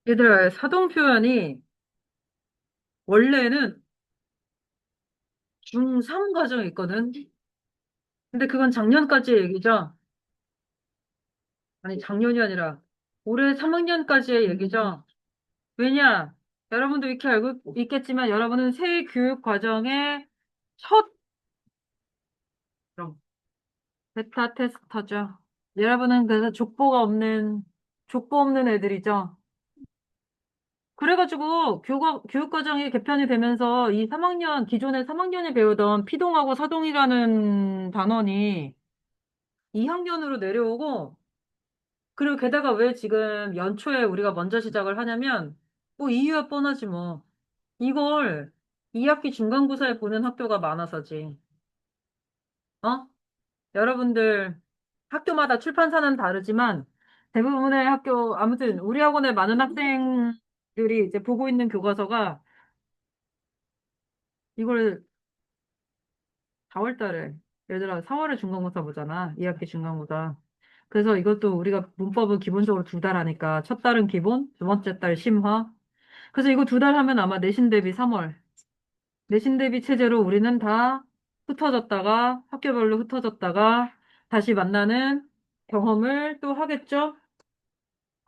얘들아, 사동 표현이 원래는 중3 과정에 있거든. 근데 그건 작년까지의 얘기죠. 아니, 작년이 아니라 올해 3학년까지의 얘기죠. 왜냐? 여러분도 이렇게 알고 있겠지만 여러분은 새 교육 과정의 첫 그럼, 베타 테스터죠. 여러분은 그래서 족보 없는 애들이죠. 그래가지고 교육 과정이 개편이 되면서 이 3학년, 기존에 3학년이 배우던 피동하고 사동이라는 단원이 2학년으로 내려오고, 그리고 게다가 왜 지금 연초에 우리가 먼저 시작을 하냐면, 뭐 이유야 뻔하지 뭐. 이걸 2학기 중간고사에 보는 학교가 많아서지. 어? 여러분들 학교마다 출판사는 다르지만 대부분의 학교, 아무튼 우리 학원에 많은 학생들이 이제 보고 있는 교과서가 이걸 4월 달에, 얘들아 4월에 중간고사 보잖아. 2학기 중간고사. 그래서 이것도 우리가 문법은 기본적으로 2달 하니까 첫 달은 기본, 두 번째 달 심화. 그래서 이거 2달 하면 아마 내신 대비 3월. 내신 대비 체제로 우리는 다 흩어졌다가 학교별로 흩어졌다가 다시 만나는 경험을 또 하겠죠?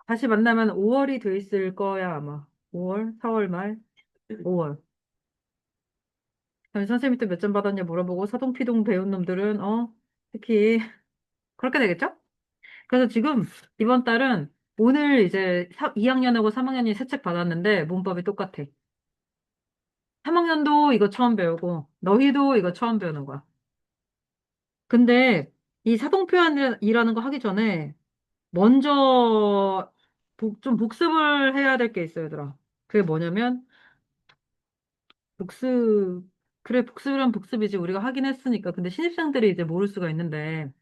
다시 만나면 5월이 돼 있을 거야, 아마. 5월, 4월 말, 5월. 선생님한테 몇 점 받았냐 물어보고 사동피동 배운 놈들은, 특히, 그렇게 되겠죠? 그래서 지금 이번 달은 오늘 이제 2학년하고 3학년이 새 책 받았는데 문법이 똑같아. 3학년도 이거 처음 배우고 너희도 이거 처음 배우는 거야. 근데 이 사동표현이라는 거 하기 전에 먼저 좀 복습을 해야 될 게 있어요, 얘들아. 그게 뭐냐면 복습, 그래, 복습이란 복습이지. 우리가 하긴 했으니까. 근데 신입생들이 이제 모를 수가 있는데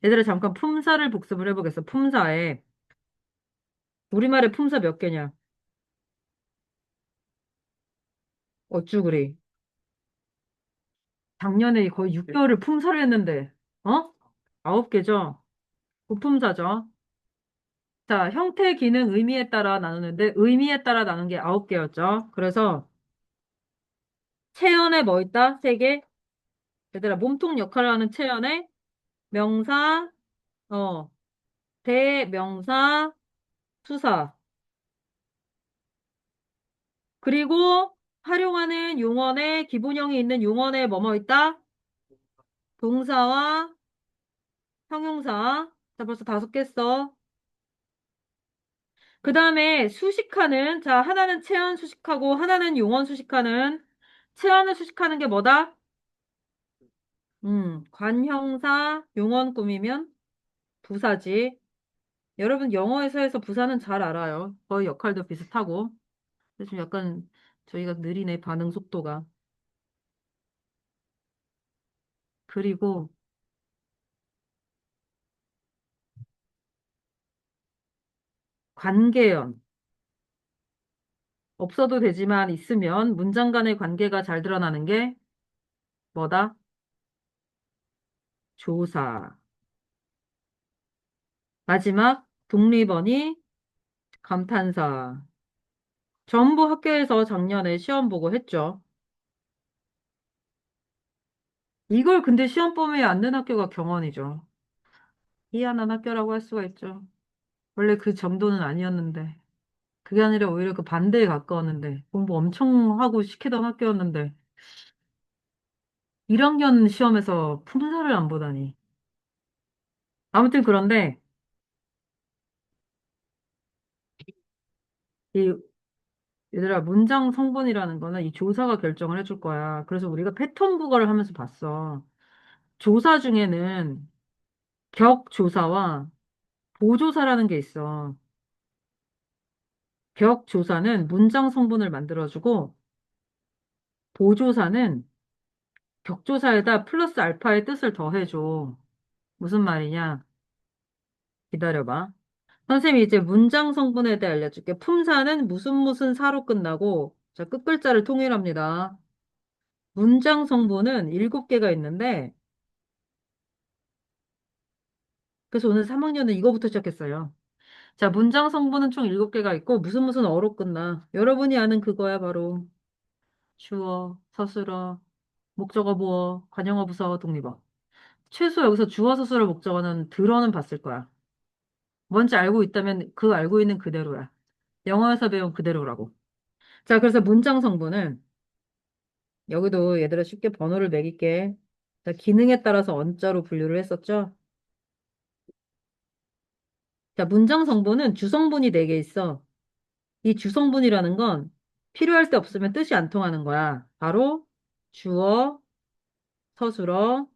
얘들아 잠깐 품사를 복습을 해보겠어. 품사에 우리말에 품사 몇 개냐? 어쭈 그리. 작년에 거의 6개월을 품사를 했는데, 어? 9개죠? 부품사죠. 자, 형태, 기능, 의미에 따라 나누는데, 의미에 따라 나눈 게 9개였죠. 그래서, 체연에 뭐 있다? 3개? 얘들아, 몸통 역할을 하는 체연에, 명사, 어, 대명사, 수사. 그리고, 활용하는 용언에, 기본형이 있는 용언에 뭐뭐 있다? 동사와 형용사. 자, 벌써 5개 써. 그 다음에 수식하는, 자, 하나는 체언 수식하고 하나는 용언 수식하는, 체언을 수식하는 게 뭐다? 관형사, 용언 꾸미면 부사지. 여러분 영어에서 해서 부사는 잘 알아요. 거의 역할도 비슷하고. 근데 좀 약간 저희가 느리네, 반응 속도가. 그리고 관계형. 없어도 되지만 있으면 문장 간의 관계가 잘 드러나는 게 뭐다? 조사. 마지막 독립어니 감탄사. 전부 학교에서 작년에 시험 보고 했죠. 이걸 근데 시험 범위에 안 는 학교가 경원이죠. 희한한 학교라고 할 수가 있죠. 원래 그 정도는 아니었는데. 그게 아니라 오히려 그 반대에 가까웠는데. 공부 엄청 하고 시키던 학교였는데. 1학년 시험에서 품사를 안 보다니. 아무튼 그런데, 이, 얘들아, 문장 성분이라는 거는 이 조사가 결정을 해줄 거야. 그래서 우리가 패턴 국어를 하면서 봤어. 조사 중에는 격조사와 보조사라는 게 있어. 격조사는 문장 성분을 만들어주고, 보조사는 격조사에다 플러스 알파의 뜻을 더해줘. 무슨 말이냐? 기다려봐. 선생님이 이제 문장 성분에 대해 알려줄게. 품사는 무슨 무슨 사로 끝나고, 자, 끝글자를 통일합니다. 문장 성분은 7개가 있는데, 그래서 오늘 3학년은 이거부터 시작했어요. 자, 문장 성분은 총 7개가 있고 무슨 무슨 어로 끝나. 여러분이 아는 그거야, 바로. 주어, 서술어, 목적어, 보어, 관용어, 부사어, 독립어. 최소 여기서 주어, 서술어, 목적어는 들어는 봤을 거야. 뭔지 알고 있다면 그 알고 있는 그대로야. 영어에서 배운 그대로라고. 자, 그래서 문장 성분은 여기도 얘들아 쉽게 번호를 매길게. 자, 기능에 따라서 언자로 분류를 했었죠? 자, 문장 성분은 주성분이 4개 있어. 이 주성분이라는 건 필요할 때 없으면 뜻이 안 통하는 거야. 바로 주어, 서술어,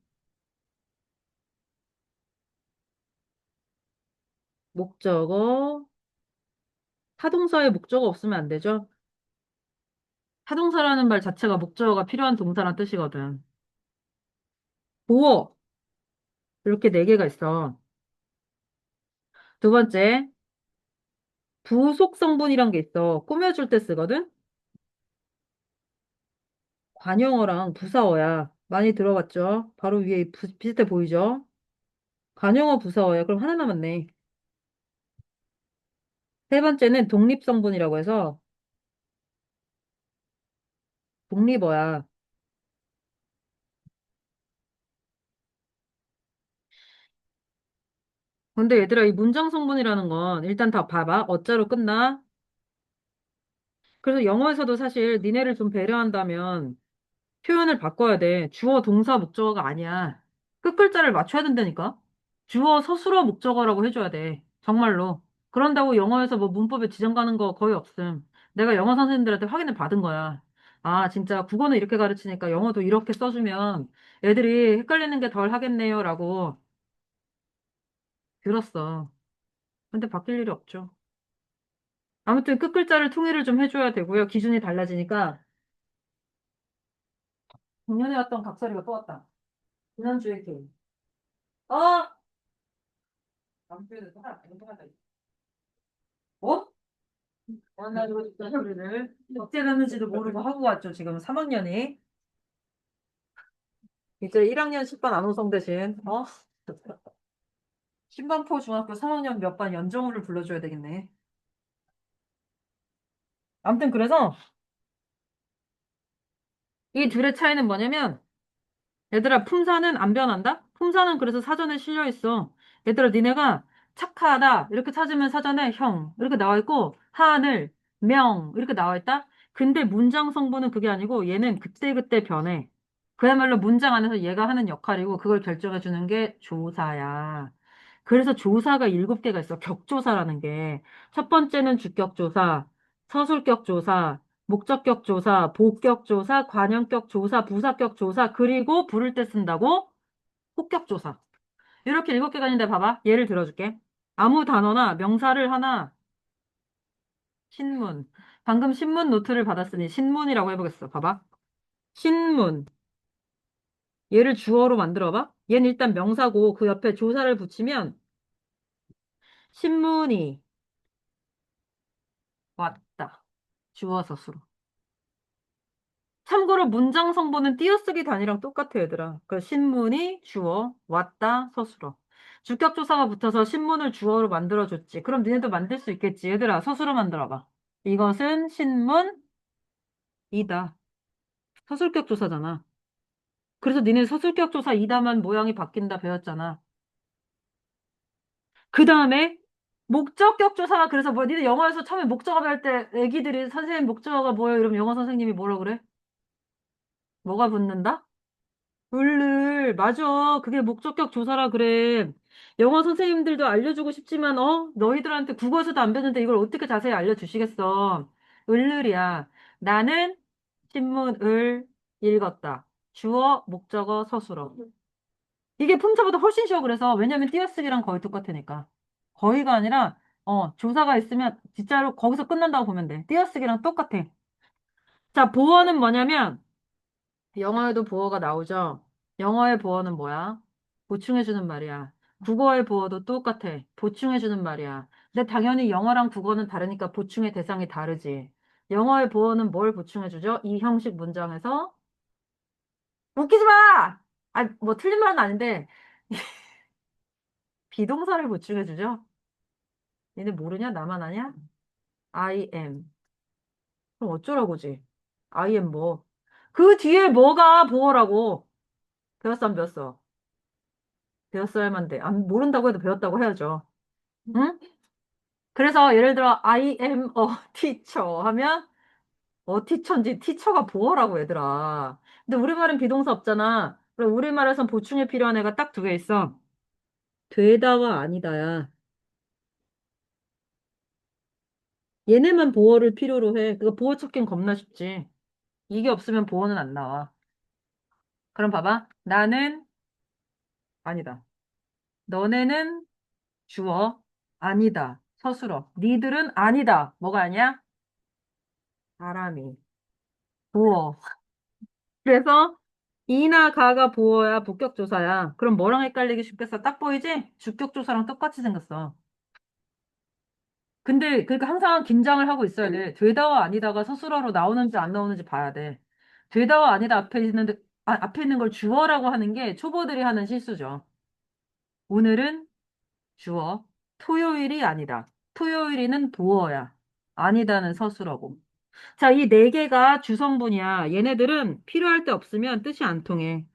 목적어, 타동사에 목적어 없으면 안 되죠? 타동사라는 말 자체가 목적어가 필요한 동사란 뜻이거든. 보어, 이렇게 4개가 있어. 두 번째, 부속 성분이란 게 있어. 꾸며줄 때 쓰거든? 관용어랑 부사어야. 많이 들어봤죠? 바로 위에 비슷해 보이죠? 관용어 부사어야. 그럼 하나 남았네. 세 번째는 독립성분이라고 해서 독립어야. 근데 얘들아, 이 문장 성분이라는 건 일단 다 봐봐. 어자로 끝나. 그래서 영어에서도 사실 니네를 좀 배려한다면 표현을 바꿔야 돼. 주어, 동사, 목적어가 아니야. 끝글자를 맞춰야 된다니까? 주어, 서술어, 목적어라고 해줘야 돼. 정말로. 그런다고 영어에서 뭐 문법에 지정 가는 거 거의 없음. 내가 영어 선생님들한테 확인을 받은 거야. 아, 진짜 국어는 이렇게 가르치니까 영어도 이렇게 써주면 애들이 헷갈리는 게 덜 하겠네요. 라고 들었어. 근데 바뀔 일이 없죠. 아무튼 끝글자를 통일을 좀 해줘야 되고요. 기준이 달라지니까. 작년에 왔던 각설이가 또 왔다. 지난주에 그. 어? 다음 주에는 또 하나, 또 하나. 어? 나 이거 진짜 소리를 어째 됐는지도 모르고 하고 왔죠. 지금 3학년이. 이제 1학년 10반 안호성 대신, 신반포 중학교 3학년 몇 반 연정우를 불러줘야 되겠네. 아무튼 그래서 이 둘의 차이는 뭐냐면, 얘들아, 품사는 안 변한다? 품사는 그래서 사전에 실려 있어. 얘들아, 니네가 착하다 이렇게 찾으면 사전에 형 이렇게 나와 있고 하늘, 명 이렇게 나와 있다. 근데 문장 성분은 그게 아니고 얘는 그때그때 변해. 그야말로 문장 안에서 얘가 하는 역할이고 그걸 결정해 주는 게 조사야. 그래서 조사가 7개가 있어. 격조사라는 게. 첫 번째는 주격조사, 서술격조사, 목적격 조사, 복격 조사, 관형격 조사, 부사격 조사, 그리고 부를 때 쓴다고 혹격 조사. 이렇게 7개가 있는데 봐봐. 예를 들어줄게. 아무 단어나 명사를 하나, 신문. 방금 신문 노트를 받았으니 신문이라고 해보겠어. 봐봐. 신문. 얘를 주어로 만들어봐. 얘는 일단 명사고 그 옆에 조사를 붙이면 신문이 왔다. 주어 서술어. 참고로 문장 성분은 띄어쓰기 단위랑 똑같아, 얘들아. 그 신문이 주어, 왔다, 서술어. 주격조사가 붙어서 신문을 주어로 만들어줬지. 그럼 니네도 만들 수 있겠지. 얘들아, 서술어 만들어봐. 이것은 신문이다. 서술격 조사잖아. 그래서 니네 서술격 조사 이다만 모양이 바뀐다 배웠잖아. 그 다음에 목적격 조사가 그래서 뭐 니네 영어에서 처음에 목적어 배울 때 애기들이 선생님 목적어가 뭐예요? 이러면 영어 선생님이 뭐라 그래? 뭐가 붙는다? 맞아. 그게 목적격 조사라 그래. 영어 선생님들도 알려주고 싶지만, 너희들한테 국어에서도 안 배웠는데 이걸 어떻게 자세히 알려주시겠어. 을이야. 나는 신문을 읽었다. 주어, 목적어, 서술어. 이게 품사보다 훨씬 쉬워. 그래서, 왜냐면 띄어쓰기랑 거의 똑같으니까. 거의가 아니라, 조사가 있으면 진짜로 거기서 끝난다고 보면 돼. 띄어쓰기랑 똑같아. 자, 보어는 뭐냐면, 영어에도 보어가 나오죠? 영어의 보어는 뭐야? 보충해주는 말이야. 국어의 보어도 똑같아. 보충해주는 말이야. 근데 당연히 영어랑 국어는 다르니까 보충의 대상이 다르지. 영어의 보어는 뭘 보충해주죠? 이 형식 문장에서 웃기지 마! 아, 뭐 틀린 말은 아닌데 비동사를 보충해주죠? 얘네 모르냐? 나만 아냐? I am. 그럼 어쩌라고지? I am 뭐? 그 뒤에 뭐가 보어라고? 배웠어, 안 배웠어? 배웠어야만 돼. 안, 모른다고 해도 배웠다고 해야죠. 응? 그래서 예를 들어, I am a teacher 하면, 티처인지 티처가 보어라고 얘들아. 근데 우리말은 비동사 없잖아. 그럼 우리말에선 보충에 필요한 애가 딱 두 개 있어. 되다와 아니다야. 얘네만 보어를 필요로 해. 그거 보어 찾긴 겁나 쉽지. 이게 없으면 보어는 안 나와. 그럼 봐봐. 나는 아니다. 너네는 주어 아니다. 서술어. 니들은 아니다. 뭐가 아니야? 사람이. 보어. 그래서 이나 가가 보어야 복격조사야. 그럼 뭐랑 헷갈리기 쉽겠어? 딱 보이지? 주격조사랑 똑같이 생겼어. 근데 그러니까 항상 긴장을 하고 있어야 돼. 되다와 아니다가 서술어로 나오는지 안 나오는지 봐야 돼. 되다와 아니다 앞에 있는 걸 주어라고 하는 게 초보들이 하는 실수죠. 오늘은 주어. 토요일이 아니다. 토요일이는 보어야. 아니다는 서술어고. 자, 이 네 개가 주성분이야. 얘네들은 필요할 때 없으면 뜻이 안 통해.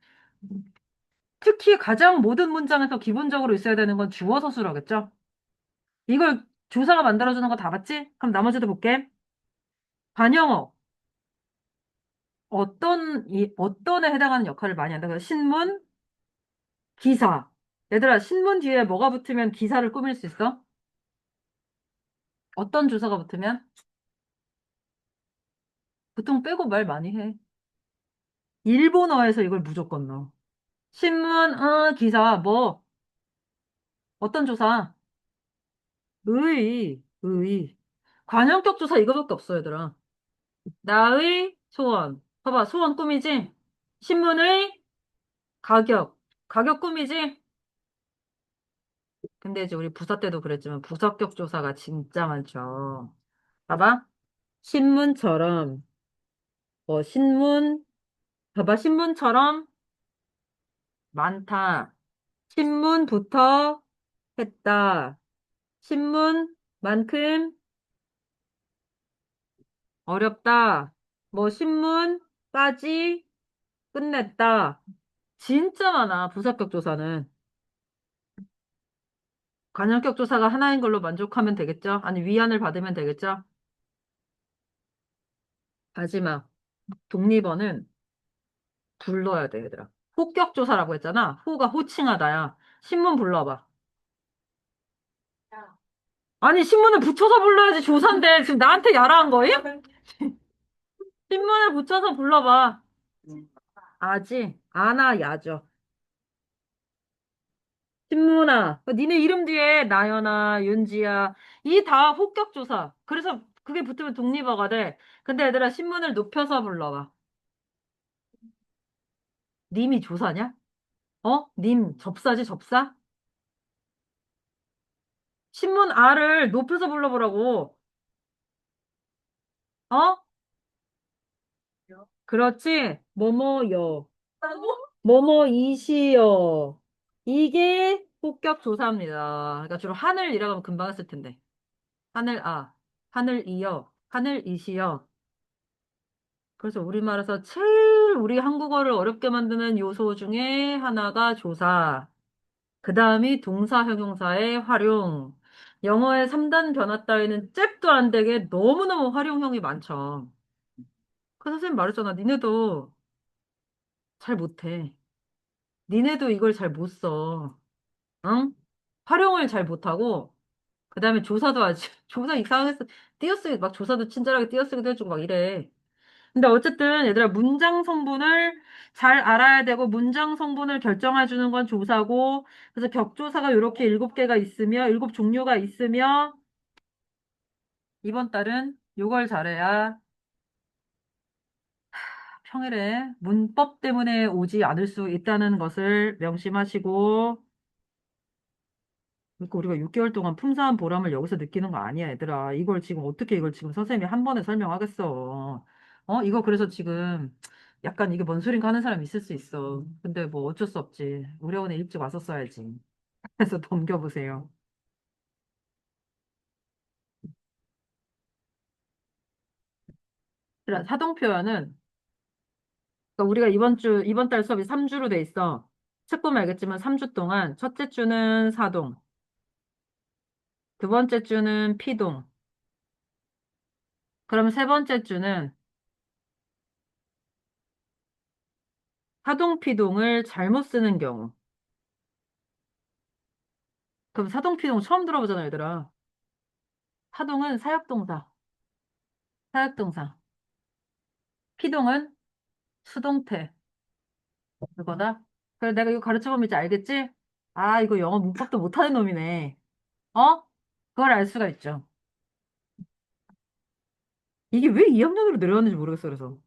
특히 가장 모든 문장에서 기본적으로 있어야 되는 건 주어 서술어겠죠? 이걸 조사가 만들어주는 거 다 봤지? 그럼 나머지도 볼게. 반영어. 어떤에 해당하는 역할을 많이 한다. 그래서 신문, 기사. 얘들아, 신문 뒤에 뭐가 붙으면 기사를 꾸밀 수 있어? 어떤 조사가 붙으면? 보통 빼고 말 많이 해. 일본어에서 이걸 무조건 넣어. 신문, 기사, 뭐, 어떤 조사? 의. 관형격 조사 이거밖에 없어, 얘들아. 나의 소원. 봐봐, 소원 꿈이지? 신문의 가격 꿈이지? 근데 이제 우리 부사 때도 그랬지만 부사격 조사가 진짜 많죠. 봐봐. 신문처럼, 신문, 봐봐, 신문처럼 많다. 신문부터 했다. 신문만큼 어렵다. 뭐, 신문까지 끝냈다. 진짜 많아, 부사격 조사는. 관형격 조사가 하나인 걸로 만족하면 되겠죠? 아니, 위안을 받으면 되겠죠? 마지막, 독립어는 불러야 돼, 얘들아. 호격 조사라고 했잖아. 호가 호칭하다야. 신문 불러봐. 아니, 신문을 붙여서 불러야지 조사인데 지금 나한테 야라한 거임? 신문을 붙여서 불러봐. 아지, 아나, 야죠. 신문아, 니네 이름 뒤에 나연아, 윤지야, 이 다 호격 조사. 그래서 그게 붙으면 독립어가 돼. 근데 얘들아, 신문을 높여서 불러봐. 님이 조사냐? 님, 접사지, 접사? 신문 R을 높여서 불러보라고. 어? 그렇지? 뭐뭐여. 뭐뭐이시여. 이게 폭격 조사입니다. 그러니까 주로 하늘이라고 하면 금방 했을 텐데. 하늘이여, 하늘이시여. 그래서 우리말에서 제일 우리 한국어를 어렵게 만드는 요소 중에 하나가 조사. 그 다음이 동사, 형용사의 활용. 영어의 3단 변화 따위는 잽도 안 되게 너무너무 활용형이 많죠. 그 선생님 말했잖아. 니네도 잘 못해. 니네도 이걸 잘 못 써. 응? 활용을 잘 못하고, 그 다음에 조사도 아직, 조사 이상했어. 띄어쓰기, 막 조사도 친절하게 띄어쓰기도 해주고 막 이래. 근데 어쨌든 얘들아 문장 성분을 잘 알아야 되고 문장 성분을 결정해주는 건 조사고 그래서 격조사가 이렇게 7개가 있으며 7종류가 있으며 이번 달은 요걸 잘해야 평일에 문법 때문에 오지 않을 수 있다는 것을 명심하시고 그러니까 우리가 6개월 동안 품사한 보람을 여기서 느끼는 거 아니야, 얘들아. 이걸 지금 어떻게 이걸 지금 선생님이 한 번에 설명하겠어. 이거 그래서 지금 약간 이게 뭔 소린가 하는 사람 있을 수 있어. 근데 뭐 어쩔 수 없지. 우리 학원에 일찍 왔었어야지. 그래서 넘겨보세요. 그래, 사동 표현은, 그러니까 우리가 이번 달 수업이 3주로 돼 있어. 책 보면 알겠지만 3주 동안 첫째 주는 사동, 두 번째 주는 피동, 그럼 세 번째 주는 사동, 피동을 잘못 쓰는 경우. 그럼 사동, 피동 처음 들어보잖아, 얘들아. 사동은 사역동사, 사역동사. 피동은 수동태. 그거다. 그래, 내가 이거 가르쳐보면 이제 알겠지? 아, 이거 영어 문법도 못하는 놈이네. 어? 그걸 알 수가 있죠. 이게 왜 2학년으로 내려왔는지 모르겠어, 그래서.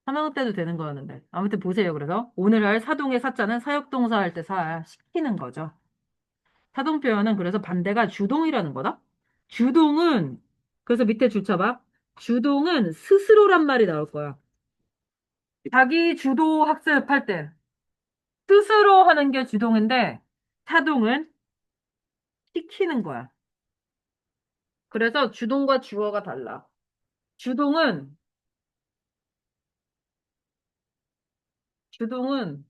3학년 때도 되는 거였는데. 아무튼 보세요, 그래서. 오늘 할 사동의 사자는 사역동사 할 때 시키는 거죠. 사동 표현은 그래서 반대가 주동이라는 거다. 주동은, 그래서 밑에 줄 쳐봐. 주동은 스스로란 말이 나올 거야. 자기 주도 학습할 때. 스스로 하는 게 주동인데, 사동은 시키는 거야. 그래서 주동과 주어가 달라. 주동은, 주동은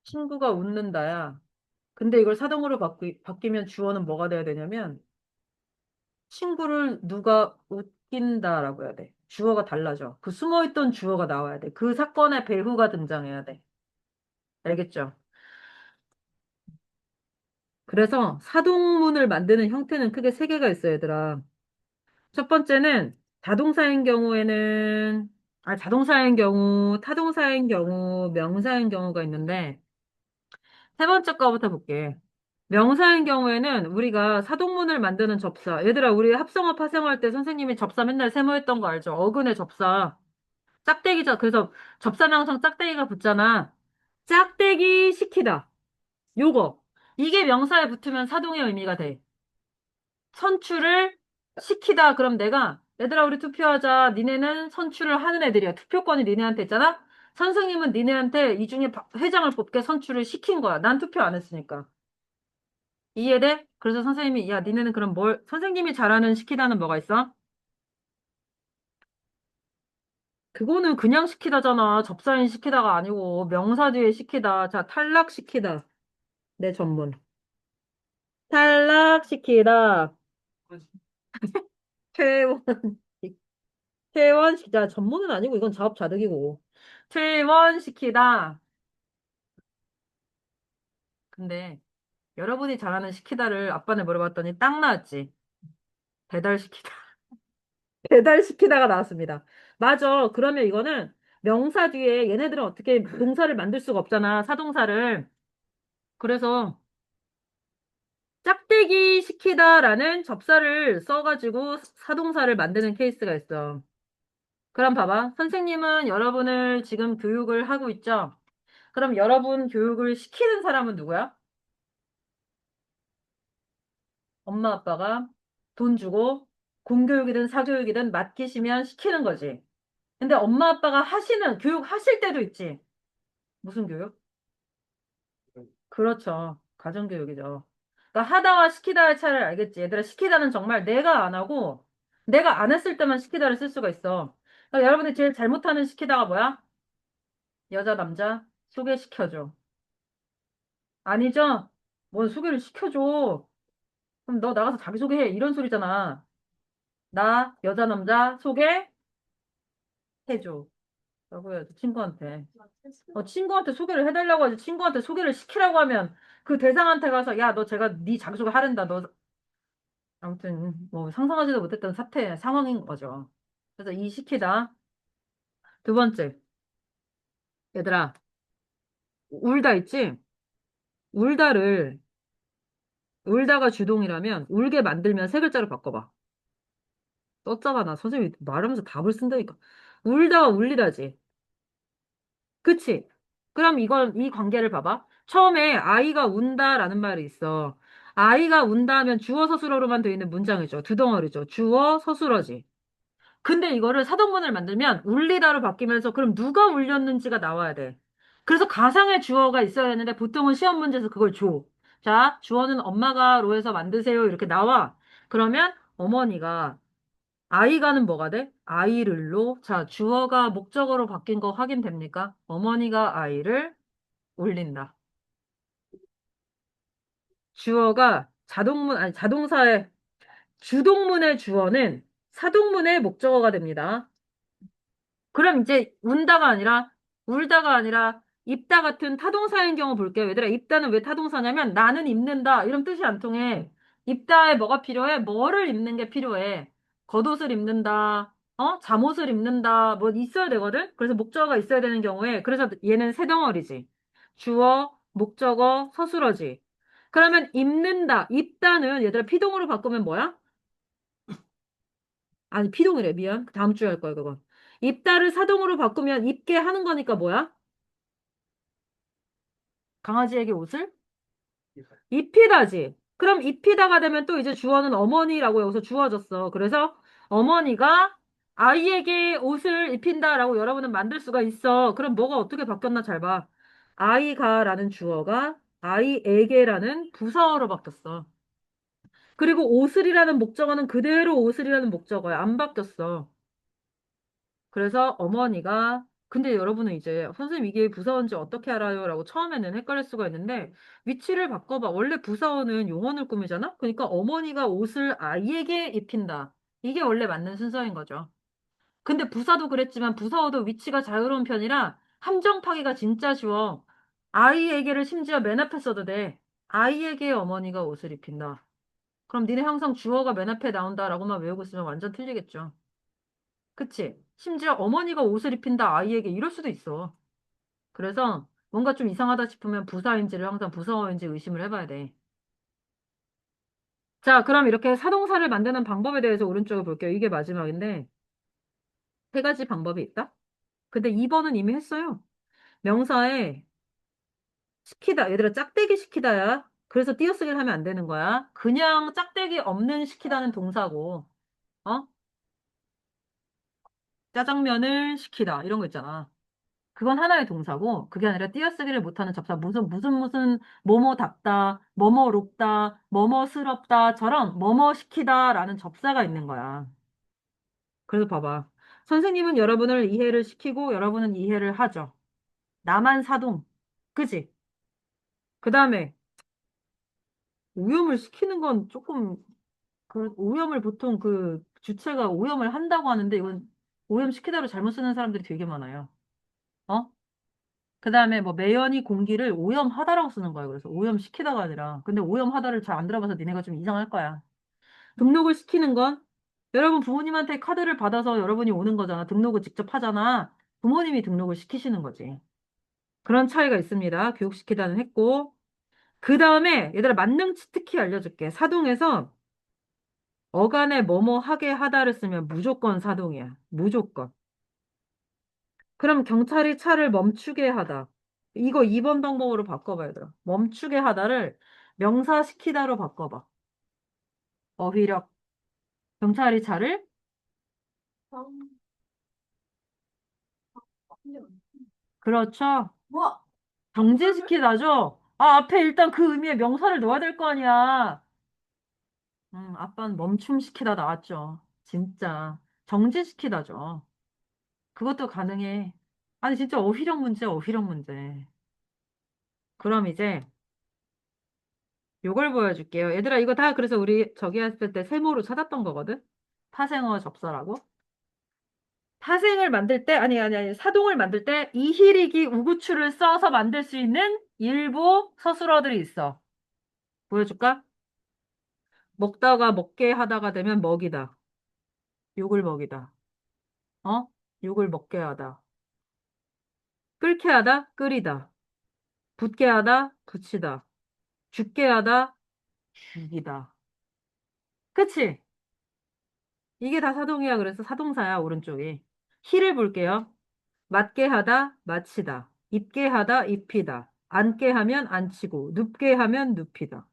친구가 웃는다야. 근데 이걸 사동으로 바뀌면 주어는 뭐가 돼야 되냐면, 친구를 누가 웃긴다라고 해야 돼. 주어가 달라져. 그 숨어있던 주어가 나와야 돼. 그 사건의 배후가 등장해야 돼. 알겠죠? 그래서 사동문을 만드는 형태는 크게 세 개가 있어요, 얘들아. 첫 번째는 자동사인 경우, 타동사인 경우, 명사인 경우가 있는데, 세 번째 거부터 볼게. 명사인 경우에는 우리가 사동문을 만드는 접사. 얘들아, 우리 합성어 파생할 때 선생님이 접사 맨날 세모했던 거 알죠? 어근의 접사. 그래서 접사명상 짝대기가 붙잖아. 짝대기 시키다. 요거. 이게 명사에 붙으면 사동의 의미가 돼. 선출을 시키다. 그럼 내가, 얘들아, 우리 투표하자. 니네는 선출을 하는 애들이야. 투표권이 니네한테 있잖아? 선생님은 니네한테 이 중에 회장을 뽑게 선출을 시킨 거야. 난 투표 안 했으니까. 이해돼? 그래서 선생님이, 야, 니네는 그럼 선생님이 잘하는 시키다는 뭐가 있어? 그거는 그냥 시키다잖아. 접사인 시키다가 아니고, 명사 뒤에 시키다. 자, 탈락시키다. 내 전문. 탈락시키다. 퇴원, 퇴원시키다. 전문은 아니고, 이건 자업자득이고. 퇴원시키다. 근데, 여러분이 잘하는 시키다를 아빠네 물어봤더니 딱 나왔지. 배달시키다. 배달시키다가 나왔습니다. 맞아. 그러면 이거는 명사 뒤에 얘네들은 어떻게 동사를 만들 수가 없잖아. 사동사를. 그래서 짝대기 시키다라는 접사를 써가지고 사동사를 만드는 케이스가 있어. 그럼 봐봐. 선생님은 여러분을 지금 교육을 하고 있죠? 그럼 여러분 교육을 시키는 사람은 누구야? 엄마, 아빠가 돈 주고 공교육이든 사교육이든 맡기시면 시키는 거지. 근데 엄마, 아빠가 교육 하실 때도 있지. 무슨 교육? 그렇죠. 가정교육이죠. 그러니까 하다와 시키다의 차이를 알겠지. 얘들아, 시키다는 정말 내가 안 하고, 내가 안 했을 때만 시키다를 쓸 수가 있어. 그러니까 여러분이 제일 잘못하는 시키다가 뭐야? 여자, 남자 소개시켜줘. 아니죠? 뭔 소개를 시켜줘. 그럼 너 나가서 자기소개해. 이런 소리잖아. 나, 여자, 남자 소개해줘. 라고 해야지, 친구한테. 친구한테 소개를 해달라고 하지. 친구한테 소개를 시키라고 하면 그 대상한테 가서, 야, 너 제가 네 자기소개 하랜다. 너 아무튼 뭐 상상하지도 못했던 상황인 거죠. 그래서 이 시키다. 두 번째, 얘들아, 울다 있지? 울다를 울다가 주동이라면 울게 만들면 세 글자로 바꿔봐. 떴잖아. 나 선생님이 말하면서 답을 쓴다니까. 울다가 울리다지. 그치? 그럼 이 관계를 봐봐. 처음에 아이가 운다라는 말이 있어. 아이가 운다 하면 주어 서술어로만 되어 있는 문장이죠. 두 덩어리죠. 주어 서술어지. 근데 이거를 사동문을 만들면 울리다로 바뀌면서 그럼 누가 울렸는지가 나와야 돼. 그래서 가상의 주어가 있어야 되는데 보통은 시험 문제에서 그걸 줘. 자, 주어는 엄마가 로해서 만드세요. 이렇게 나와. 그러면 어머니가 아이가는 뭐가 돼? 아이를로. 자, 주어가 목적어로 바뀐 거 확인됩니까? 어머니가 아이를 올린다. 주어가 자동문, 아니, 자동사의 주동문의 주어는 사동문의 목적어가 됩니다. 그럼 이제 운다가 아니라 울다가 아니라 입다 같은 타동사인 경우 볼게요. 얘들아, 입다는 왜 타동사냐면 나는 입는다 이런 뜻이 안 통해. 입다에 뭐가 필요해? 뭐를 입는 게 필요해. 겉옷을 입는다. 잠옷을 입는다. 뭐 있어야 되거든. 그래서 목적어가 있어야 되는 경우에 그래서 얘는 세 덩어리지. 주어, 목적어, 서술어지. 그러면 입는다, 입다는 얘들아 피동으로 바꾸면 뭐야? 아니, 피동이래. 미안. 다음 주에 할 거야, 그건. 입다를 사동으로 바꾸면 입게 하는 거니까 뭐야? 강아지에게 옷을? 입히다지. 그럼 입히다가 되면 또 이제 주어는 어머니라고 여기서 주어졌어. 그래서 어머니가 아이에게 옷을 입힌다라고 여러분은 만들 수가 있어. 그럼 뭐가 어떻게 바뀌었나 잘 봐. 아이가라는 주어가 아이에게라는 부사어로 바뀌었어. 그리고 옷을이라는 목적어는 그대로 옷을이라는 목적어야. 안 바뀌었어. 그래서 어머니가 근데 여러분은 이제 선생님 이게 부사어인지 어떻게 알아요? 라고 처음에는 헷갈릴 수가 있는데 위치를 바꿔봐. 원래 부사어는 용언을 꾸미잖아? 그러니까 어머니가 옷을 아이에게 입힌다. 이게 원래 맞는 순서인 거죠. 근데 부사도 그랬지만 부사어도 위치가 자유로운 편이라 함정 파기가 진짜 쉬워. 아이에게를 심지어 맨 앞에 써도 돼. 아이에게 어머니가 옷을 입힌다. 그럼 니네 항상 주어가 맨 앞에 나온다라고만 외우고 있으면 완전 틀리겠죠. 그치? 심지어 어머니가 옷을 입힌다 아이에게 이럴 수도 있어. 그래서 뭔가 좀 이상하다 싶으면 부사인지를 항상 부사어인지 의심을 해봐야 돼. 자, 그럼 이렇게 사동사를 만드는 방법에 대해서 오른쪽에 볼게요. 이게 마지막인데 세 가지 방법이 있다. 근데 2번은 이미 했어요. 명사에 시키다. 얘들아 짝대기 시키다야. 그래서 띄어쓰기를 하면 안 되는 거야. 그냥 짝대기 없는 시키다는 동사고, 어? 짜장면을 시키다. 이런 거 있잖아. 그건 하나의 동사고, 그게 아니라 띄어쓰기를 못하는 접사, 무슨, 뭐뭐답다, 뭐뭐롭다, 뭐뭐스럽다처럼 뭐뭐 시키다라는 접사가 있는 거야. 그래서 봐봐. 선생님은 여러분을 이해를 시키고 여러분은 이해를 하죠. 나만 사동. 그지? 그 다음에 오염을 시키는 건 조금, 오염을 보통 그 주체가 오염을 한다고 하는데 이건 오염시키다로 잘못 쓰는 사람들이 되게 많아요. 어? 그 다음에 뭐 매연이 공기를 오염하다라고 쓰는 거야. 그래서 오염시키다가 아니라. 근데 오염하다를 잘 안 들어봐서 니네가 좀 이상할 거야. 등록을 시키는 건 여러분 부모님한테 카드를 받아서 여러분이 오는 거잖아. 등록을 직접 하잖아. 부모님이 등록을 시키시는 거지. 그런 차이가 있습니다. 교육시키다는 했고. 그 다음에 얘들아 만능치 특히 알려줄게. 사동에서 어간에 뭐뭐 하게 하다를 쓰면 무조건 사동이야. 무조건. 그럼 경찰이 차를 멈추게 하다. 이거 2번 방법으로 바꿔봐야 돼. 멈추게 하다를 명사시키다로 바꿔봐. 어휘력. 경찰이 차를 그렇죠. 정지시키다죠. 아, 앞에 일단 그 의미의 명사를 넣어야 될 거 아니야. 아빠는 멈춤시키다 나왔죠. 진짜. 정지시키다죠. 그것도 가능해. 아니, 진짜 어휘력 문제, 어휘력 문제. 그럼 이제 요걸 보여줄게요. 얘들아, 이거 다 그래서 우리 저기 했을 때 세모로 찾았던 거거든? 타생어 접사라고. 타생을 만들 때, 아니, 사동을 만들 때 이희리기 우구추를 써서 만들 수 있는 일부 서술어들이 있어. 보여줄까? 먹다가 먹게 하다가 되면 먹이다. 욕을 먹이다. 어? 욕을 먹게 하다. 끓게 하다, 끓이다. 붓게 하다, 붙이다. 죽게 하다, 죽이다. 그치? 이게 다 사동이야. 그래서 사동사야, 오른쪽이. 희를 볼게요. 맞게 하다, 마치다. 입게 하다, 입히다. 앉게 하면 앉히고, 눕게 하면 눕히다.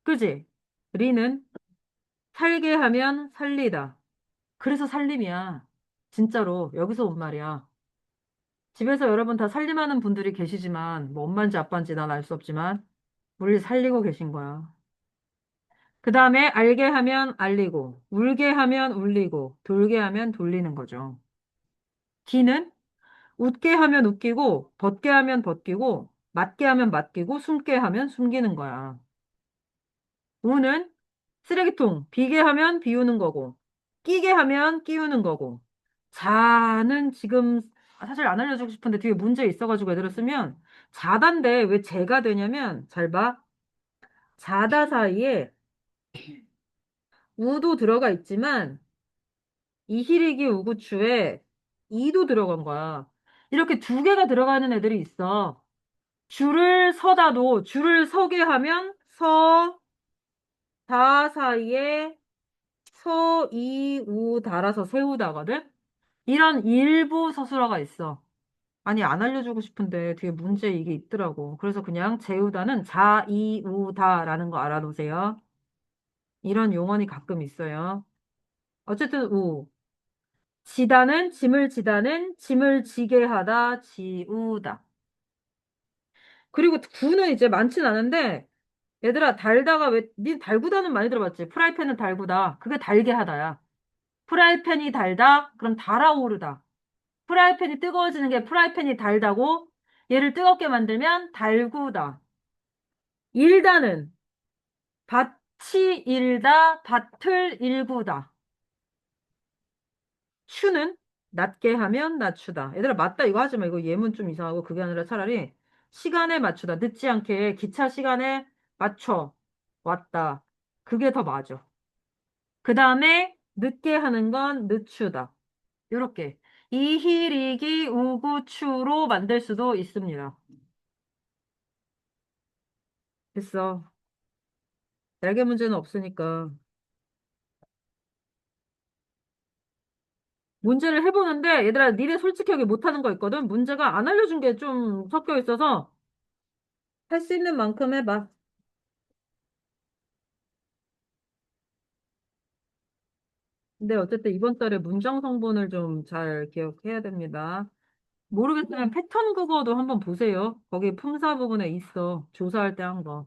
그지? 리는 살게 하면 살리다. 그래서 살림이야. 진짜로. 여기서 온 말이야. 집에서 여러분 다 살림하는 분들이 계시지만, 뭐 엄마인지 아빠인지 난 알 수 없지만, 우리 살리고 계신 거야. 그 다음에 알게 하면 알리고, 울게 하면 울리고, 돌게 하면 돌리는 거죠. 기는 웃게 하면 웃기고, 벗게 하면 벗기고, 맞게 하면 맡기고, 숨게 하면 숨기는 거야. 우는 쓰레기통, 비게 하면 비우는 거고, 끼게 하면 끼우는 거고, 자는 지금 사실 안 알려주고 싶은데 뒤에 문제 있어가지고 애들을 쓰면 자다인데 왜 재가 되냐면, 잘 봐. 자다 사이에 우도 들어가 있지만, 이희리기 우구추에 이도 들어간 거야. 이렇게 두 개가 들어가는 애들이 있어. 줄을 서다도 줄을 서게 하면 서, 다 사이에 서, 이, 우 달아서 세우다거든? 이런 일부 서술어가 있어. 아니, 안 알려주고 싶은데 뒤에 문제 이게 있더라고. 그래서 그냥 재우다는 자, 이, 우, 다라는 거 알아두세요. 이런 용언이 가끔 있어요. 어쨌든 우. 지다는 짐을 지다는 짐을 지게 하다, 지우다. 그리고 구는 이제 많진 않은데 얘들아, 달다가 왜, 니 달구다는 많이 들어봤지? 프라이팬을 달구다. 그게 달게 하다야. 프라이팬이 달다? 그럼 달아오르다. 프라이팬이 뜨거워지는 게 프라이팬이 달다고? 얘를 뜨겁게 만들면 달구다. 일다는 밭이 일다, 밭을 일구다. 추는 낮게 하면 낮추다. 얘들아, 맞다 이거 하지 마. 이거 예문 좀 이상하고 그게 아니라 차라리 시간에 맞추다. 늦지 않게 기차 시간에 맞춰 왔다. 그게 더 맞아. 그 다음에 늦게 하는 건 늦추다. 요렇게 이희리기 우구추로 만들 수도 있습니다. 됐어. 날개 문제는 없으니까. 문제를 해보는데 얘들아 니네 솔직하게 못하는 거 있거든. 문제가 안 알려준 게 좀 섞여 있어서 할 수 있는 만큼 해봐. 근데 어쨌든 이번 달에 문장 성분을 좀 잘 기억해야 됩니다. 모르겠으면 패턴 국어도 한번 보세요. 거기 품사 부분에 있어. 조사할 때 한 거.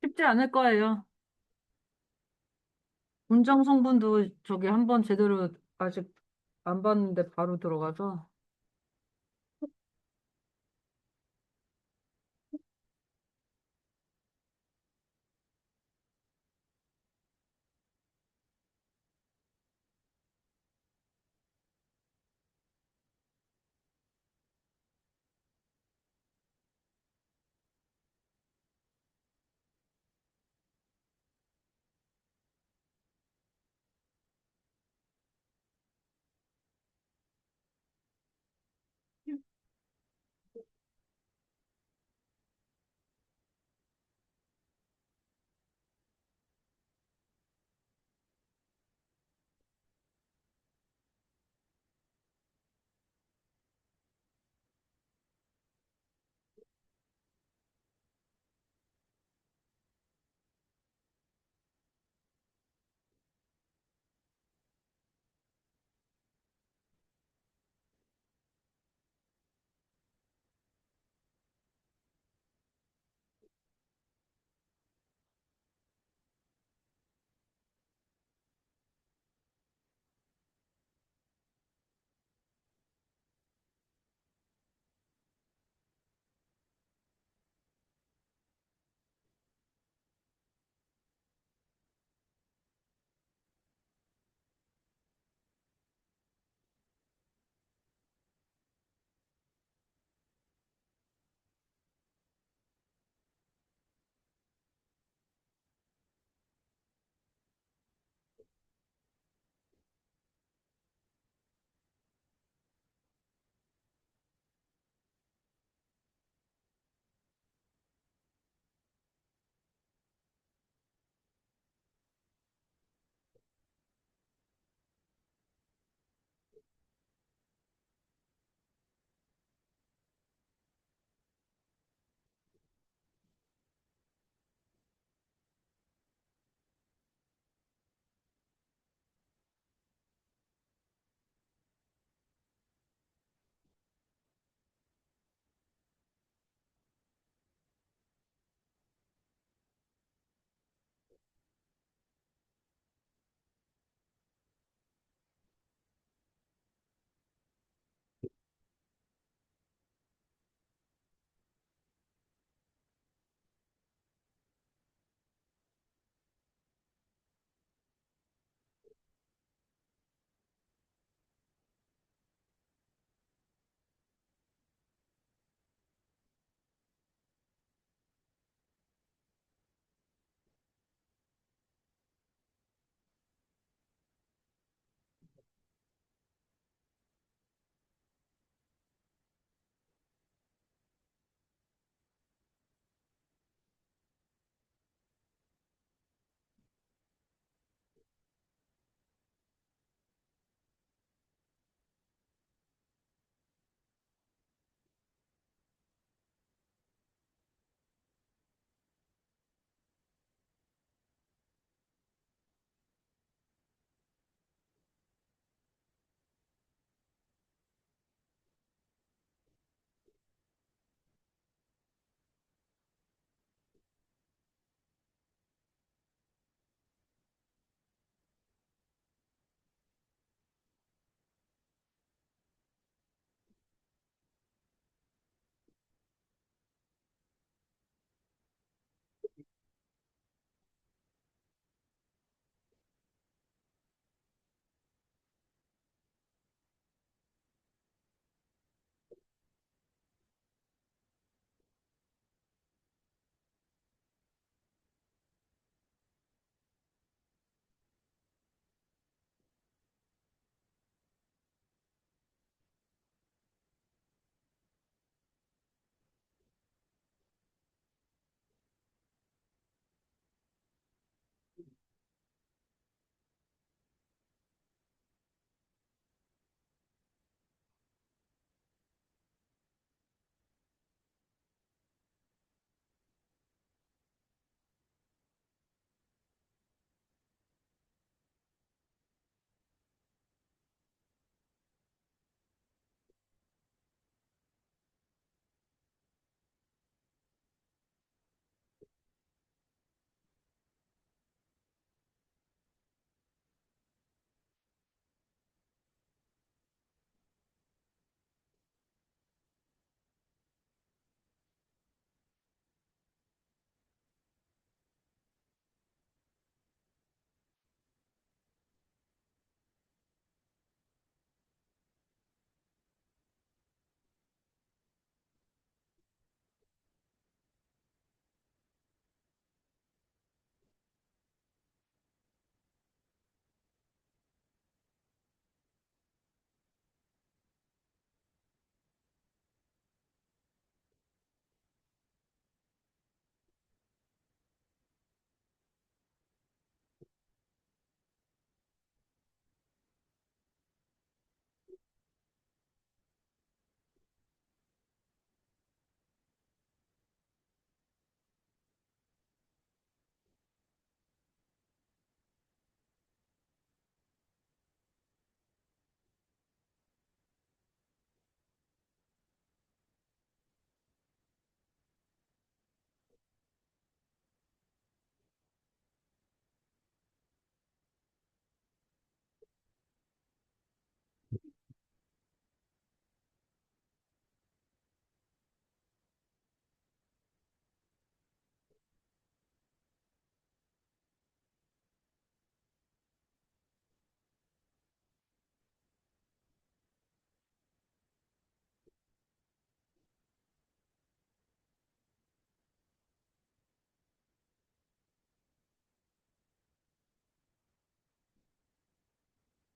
쉽지 않을 거예요. 문장 성분도 저기 한번 제대로 아직 안 봤는데 바로 들어가서.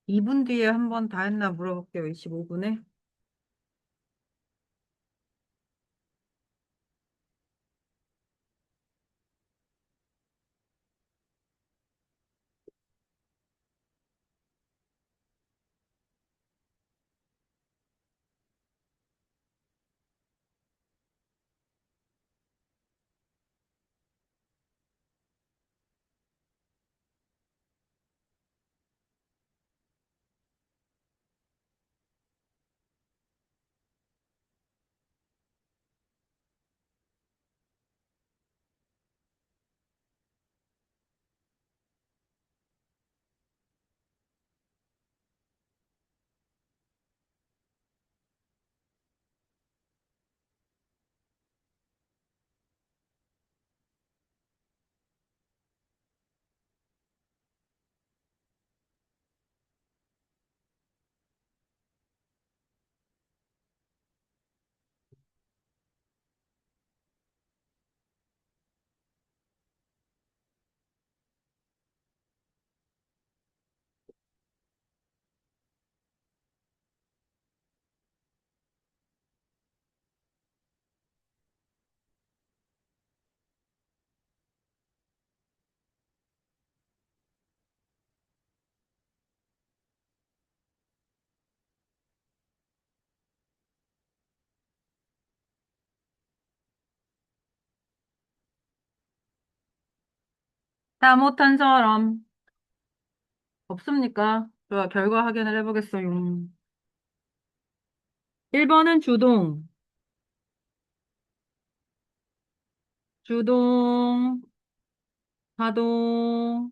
2분 뒤에 한 번 다 했나 물어볼게요. 25분에. 다 못한 사람 없습니까? 좋아, 결과 확인을 해보겠어요. 1번은 주동, 주동, 가동.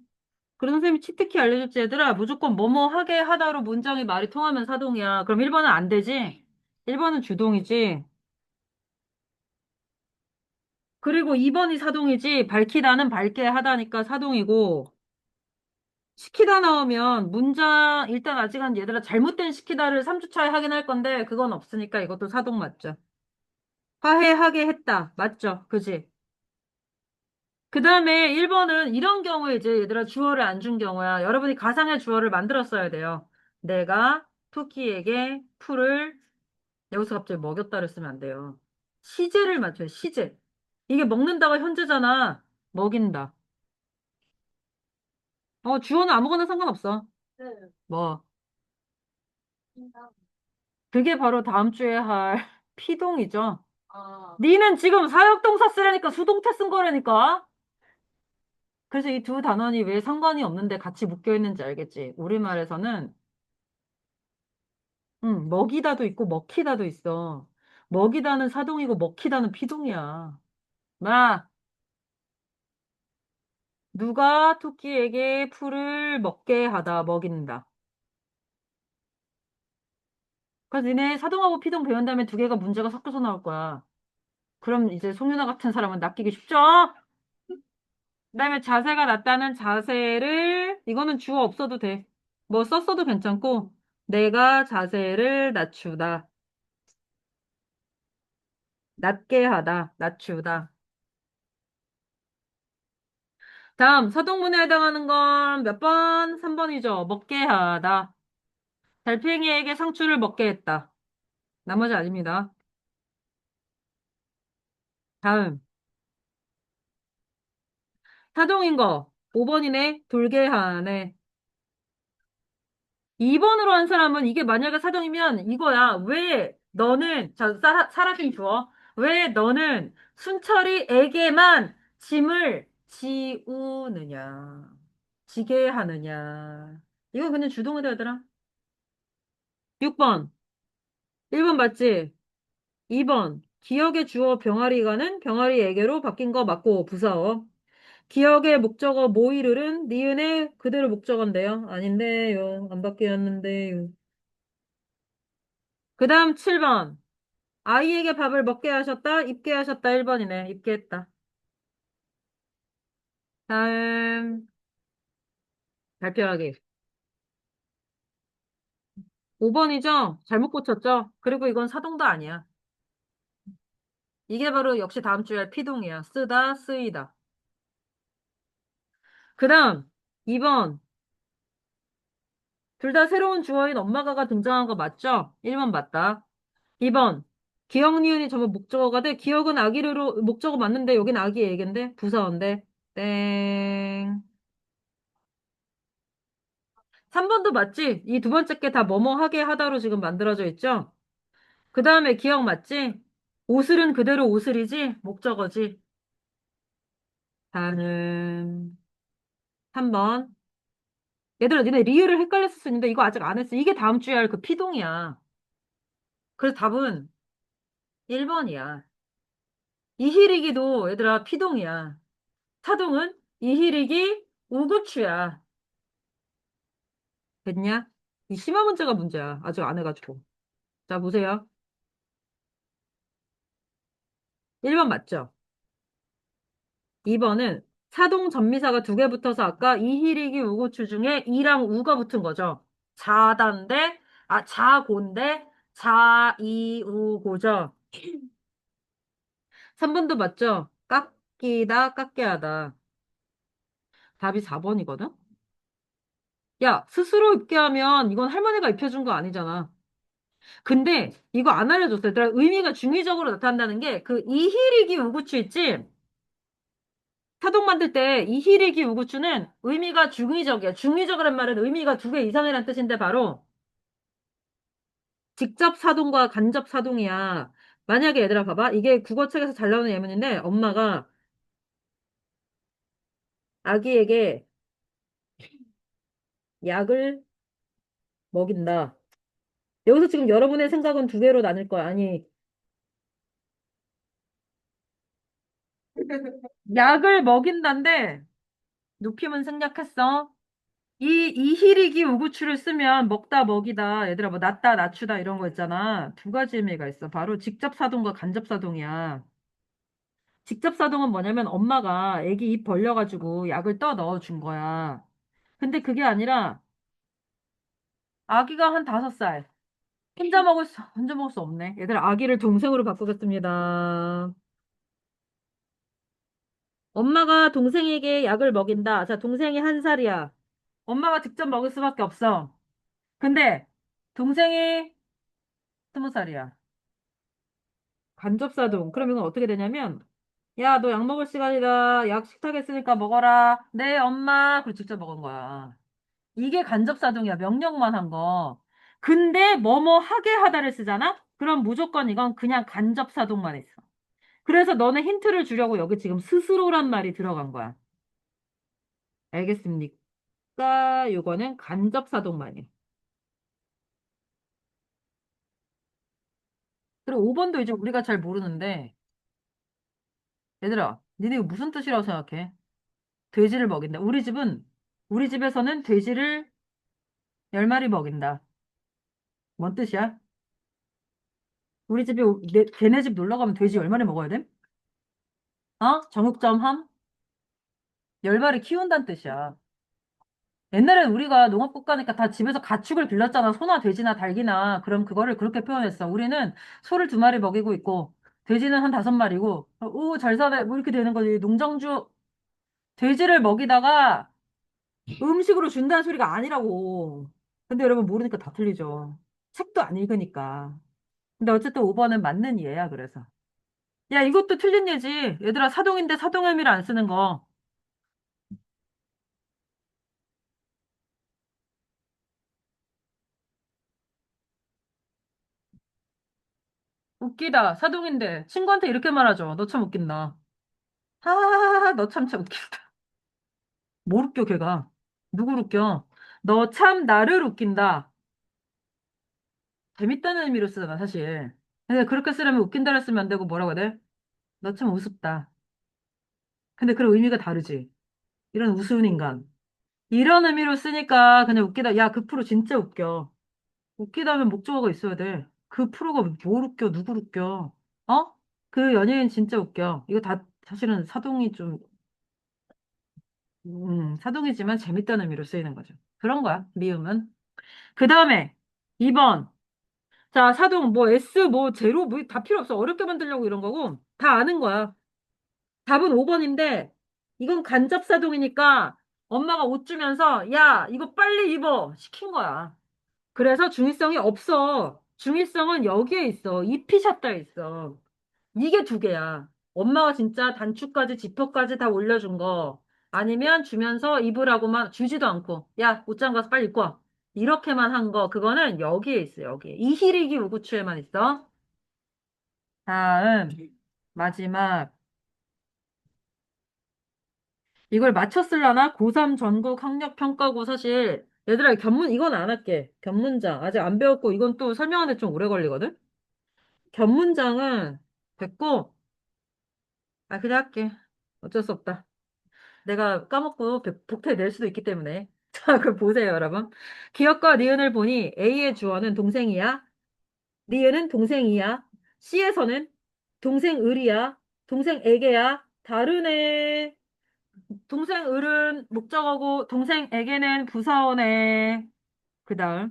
그래서 선생님이 치트키 알려줬지, 얘들아. 무조건 뭐뭐 하게 하다로 문장이 말이 통하면 사동이야. 그럼 1번은 안 되지? 1번은 주동이지. 그리고 2번이 사동이지. 밝히다는 밝게 하다니까 사동이고. 시키다 나오면 문장, 일단 아직은 얘들아 잘못된 시키다를 3주 차에 하긴 할 건데, 그건 없으니까 이것도 사동 맞죠? 화해하게 했다. 맞죠? 그지? 그 다음에 1번은 이런 경우에 이제 얘들아 주어를 안 준 경우야. 여러분이 가상의 주어를 만들었어야 돼요. 내가 토끼에게 풀을 여기서 갑자기 먹였다를 쓰면 안 돼요. 시제를 맞춰요. 시제. 이게 먹는다가 현재잖아. 먹인다. 주어는 아무거나 상관없어. 뭐. 그게 바로 다음 주에 할 피동이죠. 니는 지금 사역동사 쓰려니까 수동태 쓴 거라니까. 그래서 이 두 단원이 왜 상관이 없는데 같이 묶여 있는지 알겠지? 우리말에서는 먹이다도 있고 먹히다도 있어. 먹이다는 사동이고 먹히다는 피동이야. 마, 누가 토끼에게 풀을 먹게 하다, 먹인다. 그래서 니네 사동하고 피동 배운 다음에 두 개가 문제가 섞여서 나올 거야. 그럼 이제 송윤아 같은 사람은 낚이기 쉽죠? 그다음에 자세가 낮다는 자세를, 이거는 주어 없어도 돼. 뭐 썼어도 괜찮고, 내가 자세를 낮추다. 낮게 하다, 낮추다. 다음, 사동문에 해당하는 건 몇 번? 3번이죠. 먹게 하다. 달팽이에게 상추를 먹게 했다. 나머지 아닙니다. 다음, 사동인 거. 5번이네. 돌게 하네. 2번으로 한 사람은 이게 만약에 사동이면 이거야. 왜 너는, 자, 사라진 주어. 왜 너는 순철이에게만 짐을 지우느냐. 지게 하느냐. 이거 그냥 주동의다 얘들아. 6번. 1번 맞지? 2번. 기억의 주어 병아리가는 병아리에게로 바뀐 거 맞고 부사어. 기억의 목적어 모이르는 니은의 그대로 목적어인데요. 아닌데요. 안 바뀌었는데요. 그 다음 7번. 아이에게 밥을 먹게 하셨다, 입게 하셨다 1번이네. 입게 했다. 다음 발표하기. 5번이죠? 잘못 고쳤죠? 그리고 이건 사동도 아니야. 이게 바로 역시 다음 주에 할 피동이야. 쓰다, 쓰이다. 그 다음 2번. 둘 다 새로운 주어인 엄마가가 등장한 거 맞죠? 1번 맞다. 2번. 기억, 니은이 전부 목적어가 돼. 기억은 아기르로 목적어 맞는데 여긴 아기 애긴데 부사어인데. 땡. 3번도 맞지? 이 두 번째 게 다 뭐뭐 하게 하다로 지금 만들어져 있죠? 그 다음에 기억 맞지? 옷을은 그대로 옷을이지? 목적어지. 다음 3번. 얘들아, 니네 리을을 헷갈렸을 수 있는데 이거 아직 안 했어. 이게 다음 주에 할 그 피동이야. 그래서 답은 1번이야. 이희리기도 얘들아 피동이야. 타동은 이희리기 우구추야. 됐냐? 이 심화 문제가 문제야. 아직 안 해가지고. 자, 보세요. 1번 맞죠? 2번은 사동 전미사가 두 개 붙어서 아까 이희리기 우구추 중에 이랑 우가 붙은 거죠. 자단데, 자고인데, 자이우고죠. 3번도 맞죠? 깎이다, 깎게 하다. 답이 4번이거든? 야, 스스로 입게 하면 이건 할머니가 입혀준 거 아니잖아. 근데 이거 안 알려줬어. 얘들아, 의미가 중의적으로 나타난다는 게 그 이희리기 우구추 있지? 타동 만들 때 이희리기 우구추는 의미가 중의적이야. 중의적이란 말은 의미가 두 개 이상이란 뜻인데 바로 직접 사동과 간접 사동이야. 만약에 얘들아 봐봐. 이게 국어책에서 잘 나오는 예문인데 엄마가 아기에게 약을 먹인다. 여기서 지금 여러분의 생각은 두 개로 나뉠 거야. 아니, 약을 먹인다인데 높임은 생략했어. 이 이희리기 우구추를 쓰면 먹다 먹이다 얘들아 뭐 낳다 낮추다 이런 거 있잖아. 두 가지 의미가 있어. 바로 직접 사동과 간접 사동이야. 직접 사동은 뭐냐면 엄마가 아기 입 벌려가지고 약을 떠 넣어준 거야. 근데 그게 아니라 아기가 한 5살. 혼자 먹을 수 없네. 얘들아 아기를 동생으로 바꾸겠습니다. 엄마가 동생에게 약을 먹인다. 자, 동생이 1살이야. 엄마가 직접 먹을 수밖에 없어. 근데 동생이 20살이야. 간접사동. 그럼 이건 어떻게 되냐면, 야, 너 약 먹을 시간이다. 약 식탁에 있으니까 먹어라. 네, 엄마. 그리고 직접 먹은 거야. 이게 간접사동이야. 명령만 한 거. 근데 뭐뭐 하게 하다를 쓰잖아? 그럼 무조건 이건 그냥 간접사동만 있어. 그래서 너는 힌트를 주려고 여기 지금 스스로란 말이 들어간 거야. 알겠습니까? 요거는 간접사동만이야. 그리고 5번도 이제 우리가 잘 모르는데, 얘들아, 니네 이거 무슨 뜻이라고 생각해? 돼지를 먹인다. 우리 집에서는 돼지를 10마리 먹인다. 뭔 뜻이야? 우리 집에, 걔네 집 놀러 가면 돼지 10마리 먹어야 돼? 어? 정육점 함? 10마리 키운다는 뜻이야. 옛날에 우리가 농업국 가니까 다 집에서 가축을 길렀잖아. 소나 돼지나 닭이나. 그럼 그거를 그렇게 표현했어. 우리는 소를 2마리 먹이고 있고, 돼지는 한 5마리고, 오, 잘 사네. 뭐 이렇게 되는 거지. 농장주, 돼지를 먹이다가 음식으로 준다는 소리가 아니라고. 근데 여러분 모르니까 다 틀리죠. 책도 안 읽으니까. 근데 어쨌든 5번은 맞는 예야, 그래서. 야, 이것도 틀린 예지. 얘들아, 사동인데 사동의미를 안 쓰는 거. 웃기다. 사동인데. 친구한테 이렇게 말하죠. 너 참 웃긴다. 하하하하, 너 참 웃긴다. 뭘 웃겨, 걔가. 누굴 웃겨? 너 참 나를 웃긴다. 재밌다는 의미로 쓰잖아, 사실. 근데 그렇게 쓰려면 웃긴다를 쓰면 안 되고 뭐라고 해야 돼? 너 참 우습다. 근데 그런 의미가 다르지. 이런 우스운 인간. 이런 의미로 쓰니까 그냥 웃기다. 야, 그 프로 진짜 웃겨. 웃기다면 목적어가 있어야 돼. 그 프로가 뭘 웃겨, 누굴 웃겨. 어? 그 연예인 진짜 웃겨. 이거 다 사실은 사동이 좀, 사동이지만 재밌다는 의미로 쓰이는 거죠. 그런 거야, 미음은. 그 다음에 2번. 자, 사동, 뭐, S, 뭐, 제로, 뭐, 다 필요 없어. 어렵게 만들려고 이런 거고. 다 아는 거야. 답은 5번인데, 이건 간접사동이니까, 엄마가 옷 주면서, 야, 이거 빨리 입어! 시킨 거야. 그래서 중의성이 없어. 중의성은 여기에 있어. 잎이 샷다에 있어. 이게 두 개야. 엄마가 진짜 단추까지 지퍼까지 다 올려준 거. 아니면 주면서 입으라고만 주지도 않고. 야, 옷장 가서 빨리 입고 와. 이렇게만 한 거. 그거는 여기에 있어, 여기에. 이희리기 우구추에만 있어. 다음, 마지막. 이걸 맞췄을라나? 고3 전국 학력평가고 사실. 얘들아, 이건 안 할게. 견문장. 아직 안 배웠고, 이건 또 설명하는데 좀 오래 걸리거든? 견문장은 됐고, 아, 그냥 할게. 어쩔 수 없다. 내가 까먹고 복태 낼 수도 있기 때문에. 자, 그럼 보세요, 여러분. 기억과 니은을 보니 A의 주어는 동생이야. 니은은 동생이야. C에서는 동생을이야. 동생에게야. 다르네. 동생을은 목적어고 동생에게는 부사어네. 그 다음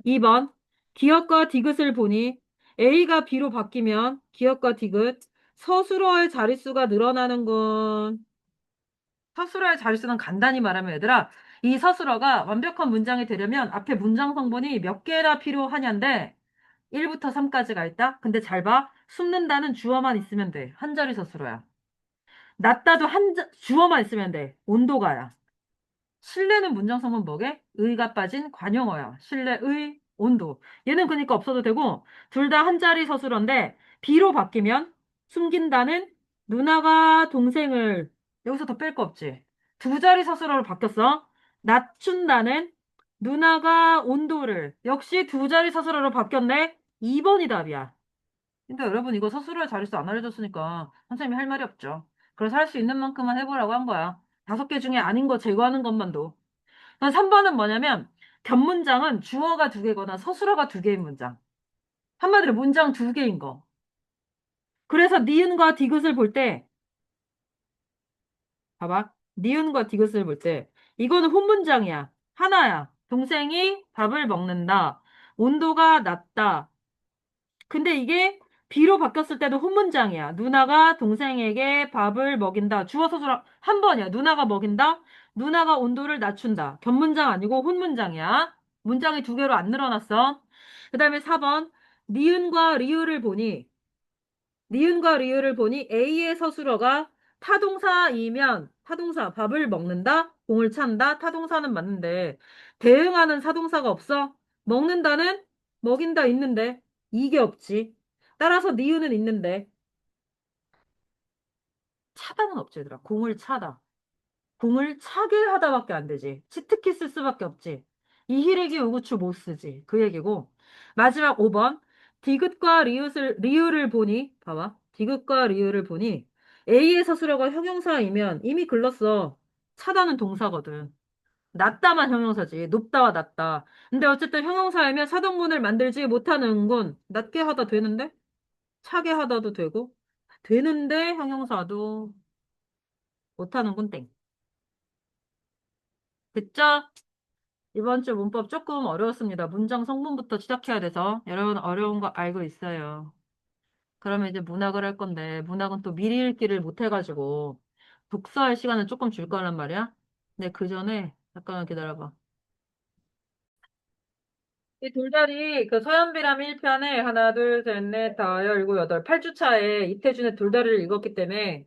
2번. 기억과 디귿을 보니 A가 B로 바뀌면 기억과 디귿 서술어의 자릿수가 늘어나는군. 서술어의 자릿수는 간단히 말하면 얘들아, 이 서술어가 완벽한 문장이 되려면 앞에 문장 성분이 몇 개나 필요하냐인데 1부터 3까지가 있다? 근데 잘 봐. 숨는다는 주어만 있으면 돼. 한 자리 서술어야. 낮다도 주어만 있으면 돼. 온도가야. 실내는 문장 성분 뭐게? 의가 빠진 관용어야. 실내의 온도. 얘는 그러니까 없어도 되고 둘 다 한 자리 서술어인데 비로 바뀌면 숨긴다는 누나가 동생을 여기서 더 뺄 거 없지. 두 자리 서술어로 바뀌었어. 낮춘다는 누나가 온도를 역시 두 자리 서술어로 바뀌었네. 2번이 답이야. 근데 여러분 이거 서술어의 자릿수 안 알려줬으니까 선생님이 할 말이 없죠. 그래서 할 수 있는 만큼만 해보라고 한 거야. 5개 중에 아닌 거 제거하는 것만도. 3번은 뭐냐면 견문장은 주어가 두 개거나 서술어가 두 개인 문장. 한마디로 문장 두 개인 거. 그래서 니은과 디귿을 볼 때, 봐봐. 니은과 디귿을 볼 때, 이거는 혼문장이야. 하나야. 동생이 밥을 먹는다. 온도가 낮다. 근데 이게 비로 바뀌었을 때도 혼문장이야. 누나가 동생에게 밥을 먹인다. 주어 서술어 한 번이야. 누나가 먹인다. 누나가 온도를 낮춘다. 견문장 아니고 혼문장이야. 문장이 두 개로 안 늘어났어. 그 다음에 4번. 니은과 리을을 보니 A의 서술어가 타동사이면 타동사 밥을 먹는다. 공을 찬다. 타동사는 맞는데 대응하는 사동사가 없어. 먹는다는 먹인다 있는데 이게 없지. 따라서 니은은 있는데 차다는 없지 얘들아. 공을 차다. 공을 차게 하다밖에 안 되지. 치트키 쓸 수밖에 없지. 이희래기 우구추 못 쓰지. 그 얘기고. 마지막 5번. 리을을 보니, 봐봐. 디귿과 리을을 보니, A의 서술어가 형용사이면 이미 글렀어. 차다는 동사거든. 낮다만 형용사지. 높다와 낮다. 근데 어쨌든 형용사이면 사동문을 만들지 못하는 건 낮게 하다 되는데? 차게 하다도 되고. 되는데 형용사도 못하는 건 땡. 됐죠? 이번 주 문법 조금 어려웠습니다. 문장 성분부터 시작해야 돼서. 여러분 어려운 거 알고 있어요. 그러면 이제 문학을 할 건데, 문학은 또 미리 읽기를 못 해가지고, 독서할 시간을 조금 줄 거란 말이야. 근데 그 전에, 잠깐만 기다려봐. 이 돌다리, 그 서연비람 1편에 하나, 둘, 셋, 넷, 다, 열, 일곱, 여덟, 8주차에 이태준의 돌다리를 읽었기 때문에,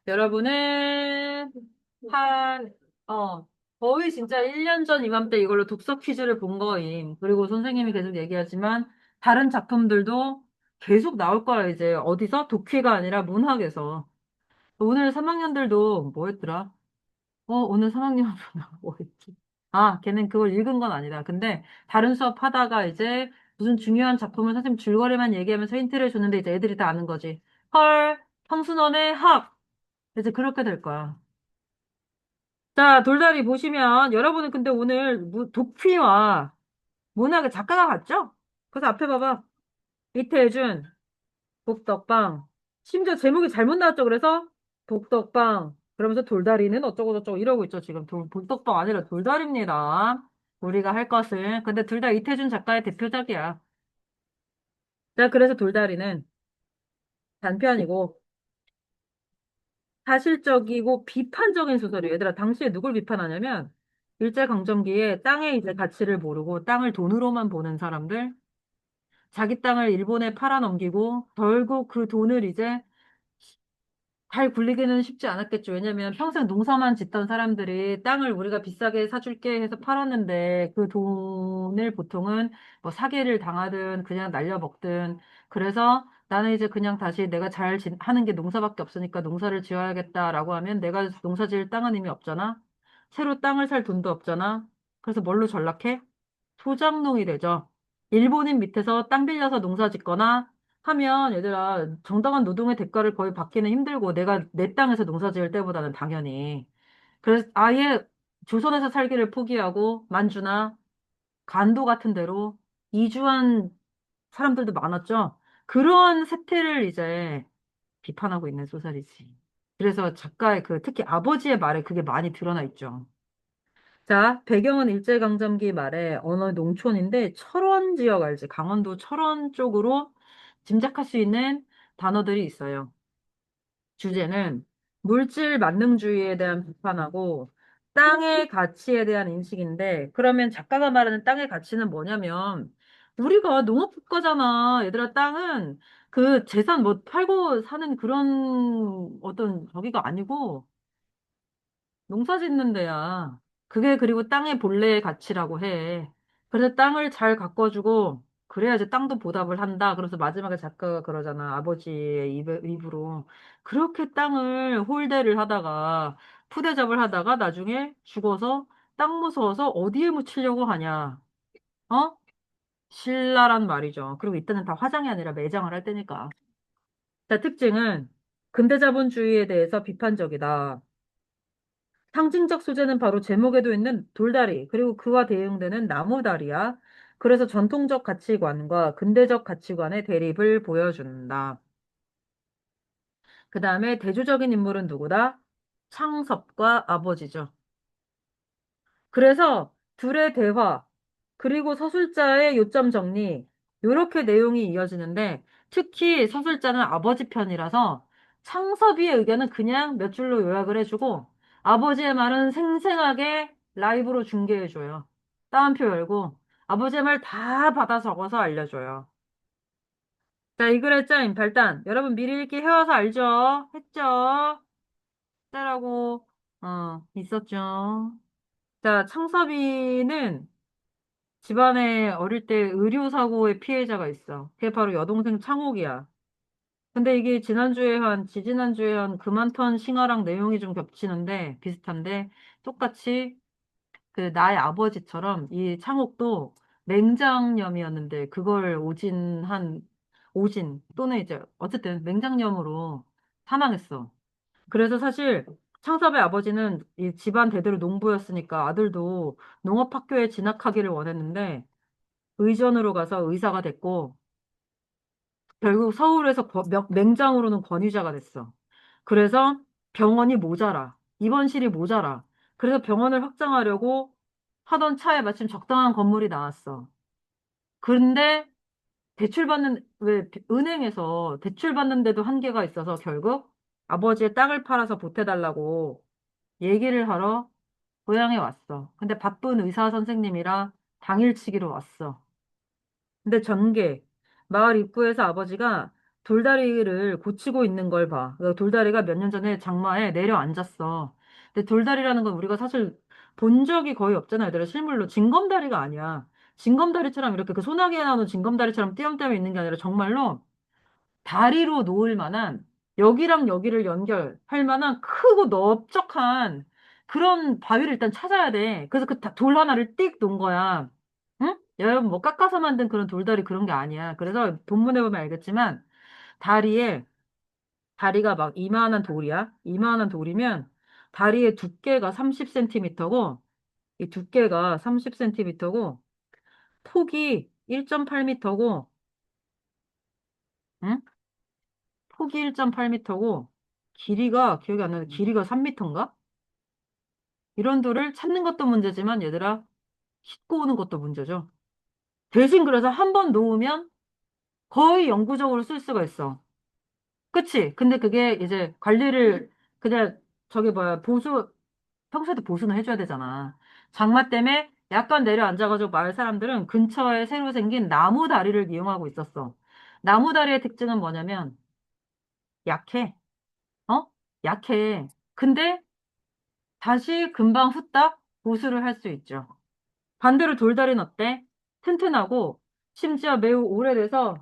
여러분은 한, 어, 거의 진짜 1년 전 이맘때 이걸로 독서 퀴즈를 본 거임. 그리고 선생님이 계속 얘기하지만, 다른 작품들도 계속 나올 거야, 이제. 어디서? 독해가 아니라 문학에서. 오늘 3학년들도 뭐 했더라? 오늘 3학년 뭐 했지? 아, 걔는 그걸 읽은 건 아니다. 근데 다른 수업 하다가 이제 무슨 중요한 작품을 선생님 줄거리만 얘기하면서 힌트를 줬는데 이제 애들이 다 아는 거지. 헐, 황순원의 학. 이제 그렇게 될 거야. 자, 돌다리 보시면 여러분은 근데 오늘 독피와 문학의 작가가 같죠? 그래서 앞에 봐봐. 이태준, 복덕방. 심지어 제목이 잘못 나왔죠. 그래서 복덕방. 그러면서 돌다리는 어쩌고저쩌고 이러고 있죠. 지금 복덕방 아니라 돌다리입니다. 우리가 할 것은. 근데 둘 다 이태준 작가의 대표작이야. 자, 그래서 돌다리는 단편이고 사실적이고 비판적인 소설이에요. 얘들아, 당시에 누굴 비판하냐면, 일제강점기에 땅의 이제 가치를 모르고 땅을 돈으로만 보는 사람들, 자기 땅을 일본에 팔아넘기고, 결국 그 돈을 이제 잘 굴리기는 쉽지 않았겠죠. 왜냐면 평생 농사만 짓던 사람들이 땅을 우리가 비싸게 사줄게 해서 팔았는데 그 돈을 보통은 뭐 사기를 당하든 그냥 날려먹든 그래서 나는 이제 그냥 다시 내가 하는 게 농사밖에 없으니까 농사를 지어야겠다라고 하면 내가 농사 지을 땅은 이미 없잖아. 새로 땅을 살 돈도 없잖아. 그래서 뭘로 전락해? 소작농이 되죠. 일본인 밑에서 땅 빌려서 농사 짓거나 하면 얘들아 정당한 노동의 대가를 거의 받기는 힘들고 내가 내 땅에서 농사 지을 때보다는 당연히. 그래서 아예 조선에서 살기를 포기하고 만주나 간도 같은 데로 이주한 사람들도 많았죠. 그런 세태를 이제 비판하고 있는 소설이지. 그래서 작가의 그 특히 아버지의 말에 그게 많이 드러나 있죠. 자, 배경은 일제강점기 말에 어느 농촌인데 철원 지역 알지? 강원도 철원 쪽으로 짐작할 수 있는 단어들이 있어요. 주제는 물질 만능주의에 대한 비판하고 땅의 가치에 대한 인식인데 그러면 작가가 말하는 땅의 가치는 뭐냐면 우리가 농업국가잖아. 얘들아, 땅은 그 재산 뭐 팔고 사는 그런 어떤 저기가 아니고 농사 짓는 데야. 그게 그리고 땅의 본래의 가치라고 해. 그래서 땅을 잘 가꿔주고, 그래야지 땅도 보답을 한다. 그래서 마지막에 작가가 그러잖아. 아버지의 입으로. 그렇게 땅을 홀대를 하다가, 푸대접을 하다가 나중에 죽어서 땅 무서워서 어디에 묻히려고 하냐. 어? 신라란 말이죠. 그리고 이때는 다 화장이 아니라 매장을 할 때니까. 자, 특징은 근대자본주의에 대해서 비판적이다. 상징적 소재는 바로 제목에도 있는 돌다리, 그리고 그와 대응되는 나무다리야. 그래서 전통적 가치관과 근대적 가치관의 대립을 보여준다. 그 다음에 대조적인 인물은 누구다? 창섭과 아버지죠. 그래서 둘의 대화, 그리고 서술자의 요점 정리, 요렇게 내용이 이어지는데, 특히 서술자는 아버지 편이라서 창섭이의 의견은 그냥 몇 줄로 요약을 해주고, 아버지의 말은 생생하게 라이브로 중계해줘요. 따옴표 열고, 아버지의 말 다 받아 적어서 알려줘요. 자, 이 글의 짜임, 발단. 여러분 미리 읽기 해와서 알죠? 했죠? 때라고, 있었죠. 자, 창섭이는 집안에 어릴 때 의료사고의 피해자가 있어. 그게 바로 여동생 창옥이야. 근데 이게 지지난주에 한 금한턴 싱어랑 내용이 좀 겹치는데, 비슷한데, 똑같이 그 나의 아버지처럼 이 창옥도 맹장염이었는데, 그걸 오진, 또는 이제, 어쨌든 맹장염으로 사망했어. 그래서 사실 창섭의 아버지는 이 집안 대대로 농부였으니까 아들도 농업학교에 진학하기를 원했는데, 의전으로 가서 의사가 됐고, 결국 서울에서 맹장으로는 권위자가 됐어. 그래서 병원이 모자라. 입원실이 모자라. 그래서 병원을 확장하려고 하던 차에 마침 적당한 건물이 나왔어. 그런데 왜, 은행에서 대출받는데도 한계가 있어서 결국 아버지의 땅을 팔아서 보태달라고 얘기를 하러 고향에 왔어. 근데 바쁜 의사 선생님이라 당일치기로 왔어. 근데 마을 입구에서 아버지가 돌다리를 고치고 있는 걸 봐. 그 돌다리가 몇 년 전에 장마에 내려앉았어. 근데 돌다리라는 건 우리가 사실 본 적이 거의 없잖아, 얘들아. 실물로. 징검다리가 아니야. 징검다리처럼 이렇게 그 소나기에 나오는 징검다리처럼 띄엄띄엄 있는 게 아니라 정말로 다리로 놓을 만한 여기랑 여기를 연결할 만한 크고 넓적한 그런 바위를 일단 찾아야 돼. 그래서 그 돌 하나를 띡 놓은 거야. 응? 여러분 뭐 깎아서 만든 그런 돌다리 그런 게 아니야. 그래서 본문에 보면 알겠지만 다리에 다리가 막 이만한 돌이야. 이만한 돌이면 다리의 두께가 30cm고 이 두께가 30cm고 폭이 1.8m고 폭이 1.8m고 길이가 기억이 안 나는데 길이가 3m인가? 이런 돌을 찾는 것도 문제지만 얘들아 싣고 오는 것도 문제죠. 대신 그래서 한 번 놓으면 거의 영구적으로 쓸 수가 있어. 그치? 근데 그게 이제 관리를 그냥 저기 뭐야 평소에도 보수는 해줘야 되잖아. 장마 때문에 약간 내려앉아가지고 마을 사람들은 근처에 새로 생긴 나무 다리를 이용하고 있었어. 나무 다리의 특징은 뭐냐면 약해. 어? 약해. 근데 다시 금방 후딱 보수를 할 수 있죠. 반대로 돌다리는 어때? 튼튼하고 심지어 매우 오래돼서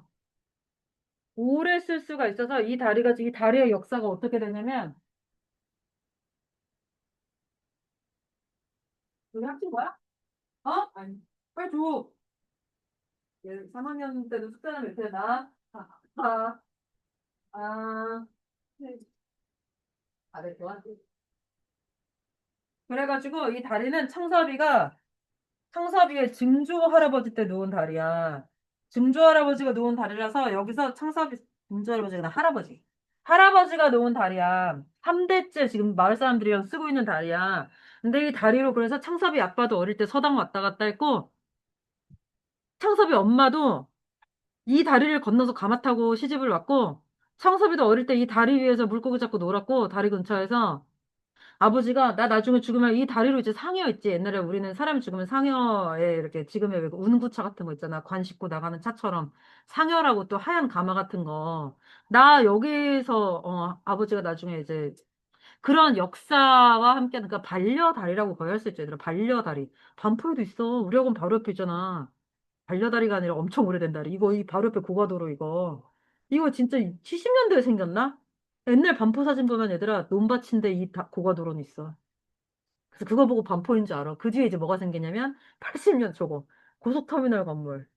오래 쓸 수가 있어서 이 다리의 역사가 어떻게 되냐면 여기 합친 거야? 어? 아니. 빨리 줘. 3학년 때도 숙제는 몇 회나? 아, 아, 아, 네, 좋아. 그래가지고 이 다리는 창섭이의 증조 할아버지 때 놓은 다리야. 증조 할아버지가 놓은 다리라서 여기서 증조 할아버지가 아니라 할아버지. 할아버지가 놓은 다리야. 3대째 지금 마을 사람들이랑 쓰고 있는 다리야. 근데 이 다리로 그래서 창섭이 아빠도 어릴 때 서당 왔다 갔다 했고, 창섭이 엄마도 이 다리를 건너서 가마 타고 시집을 왔고, 창섭이도 어릴 때 이 다리 위에서 물고기 잡고 놀았고, 다리 근처에서 아버지가 나 나중에 죽으면 이 다리로 이제 상여 있지. 옛날에 우리는 사람이 죽으면 상여에 이렇게 지금의 왜 운구차 같은 거 있잖아. 관 싣고 나가는 차처럼 상여라고 또 하얀 가마 같은 거. 나 여기서 아버지가 나중에 이제 그런 역사와 함께 그러니까 반려다리라고 거의 할 수 있죠. 얘들아 반려다리. 반포에도 있어. 우리 학원 바로 옆에 있잖아. 반려다리가 아니라 엄청 오래된 다리. 이거 이 바로 옆에 고가도로 이거. 이거 진짜 70년대에 생겼나? 옛날 반포 사진 보면 얘들아 논밭인데 고가도로는 있어. 그래서 그거 보고 반포인 줄 알아. 그 뒤에 이제 뭐가 생기냐면 80년 저거 고속터미널 건물.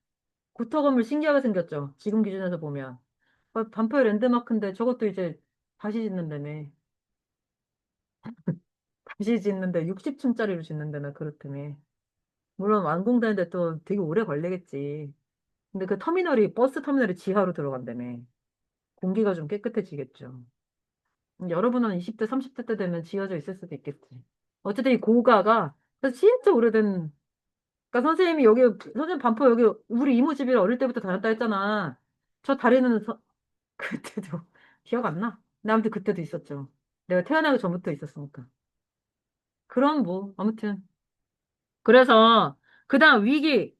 고터 건물 신기하게 생겼죠. 지금 기준에서 보면. 반포의 랜드마크인데 저것도 이제 다시 짓는다며. 다시 짓는데 60층짜리로 짓는다며 그렇다며. 물론 완공되는데 또 되게 오래 걸리겠지. 근데 그 버스 터미널이 지하로 들어간다며. 공기가 좀 깨끗해지겠죠. 여러분은 20대, 30대 때 되면 지어져 있을 수도 있겠지. 어쨌든 이 고가가 진짜 오래된 그러니까 선생님 반포 여기 우리 이모 집이 어릴 때부터 다녔다 했잖아. 저 다리는 그때도 기억 안 나. 나 아무튼 그때도 있었죠. 내가 태어나기 전부터 있었으니까. 그럼 뭐 아무튼 그래서 그다음 위기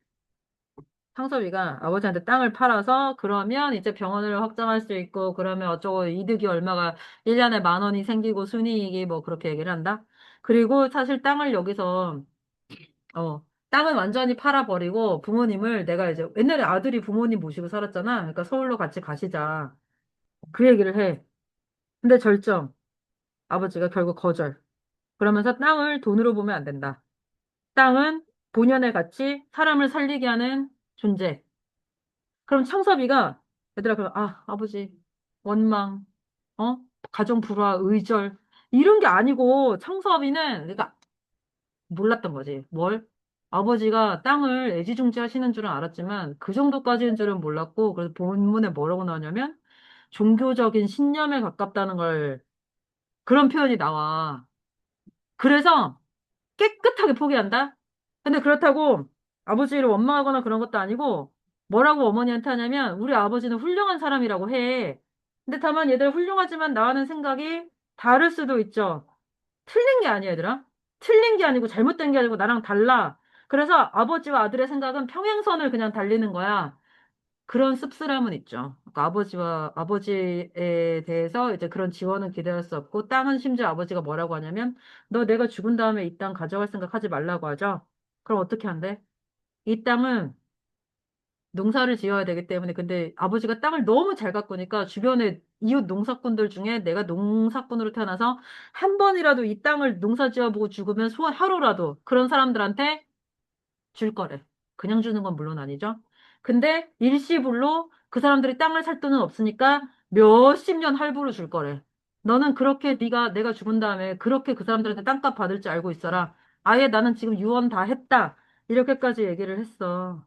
상섭이가 아버지한테 땅을 팔아서 그러면 이제 병원을 확장할 수 있고 그러면 어쩌고 이득이 얼마가 1년에 10,000원이 생기고 순이익이 뭐 그렇게 얘기를 한다. 그리고 사실 땅을 여기서 땅을 완전히 팔아버리고 부모님을 내가 이제 옛날에 아들이 부모님 모시고 살았잖아. 그러니까 서울로 같이 가시자. 그 얘기를 해. 근데 아버지가 결국 거절. 그러면서 땅을 돈으로 보면 안 된다. 땅은 본연의 가치, 사람을 살리게 하는 존재. 그럼 창섭이가 얘들아 그럼 아버지 원망, 어? 가정 불화, 의절 이런 게 아니고 창섭이는 그러니까 몰랐던 거지. 뭘? 아버지가 땅을 애지중지 하시는 줄은 알았지만 그 정도까지인 줄은 몰랐고 그래서 본문에 뭐라고 나오냐면 종교적인 신념에 가깝다는 걸 그런 표현이 나와. 그래서 깨끗하게 포기한다? 근데 그렇다고 아버지를 원망하거나 그런 것도 아니고 뭐라고 어머니한테 하냐면 우리 아버지는 훌륭한 사람이라고 해. 근데 다만 얘들 훌륭하지만 나와는 생각이 다를 수도 있죠. 틀린 게 아니야, 얘들아. 틀린 게 아니고 잘못된 게 아니고 나랑 달라. 그래서 아버지와 아들의 생각은 평행선을 그냥 달리는 거야. 그런 씁쓸함은 있죠. 그러니까 아버지에 대해서 이제 그런 지원은 기대할 수 없고, 땅은 심지어 아버지가 뭐라고 하냐면, 너 내가 죽은 다음에 이 땅 가져갈 생각 하지 말라고 하죠. 그럼 어떻게 한대? 이 땅은 농사를 지어야 되기 때문에, 근데 아버지가 땅을 너무 잘 가꾸니까 주변에 이웃 농사꾼들 중에 내가 농사꾼으로 태어나서 한 번이라도 이 땅을 농사 지어보고 죽으면 소원 하루라도 그런 사람들한테 줄 거래. 그냥 주는 건 물론 아니죠. 근데 일시불로 그 사람들이 땅을 살 돈은 없으니까 몇십 년 할부로 줄 거래. 너는 그렇게 내가 죽은 다음에 그렇게 그 사람들한테 땅값 받을 줄 알고 있어라. 아예 나는 지금 유언 다 했다. 이렇게까지 얘기를 했어.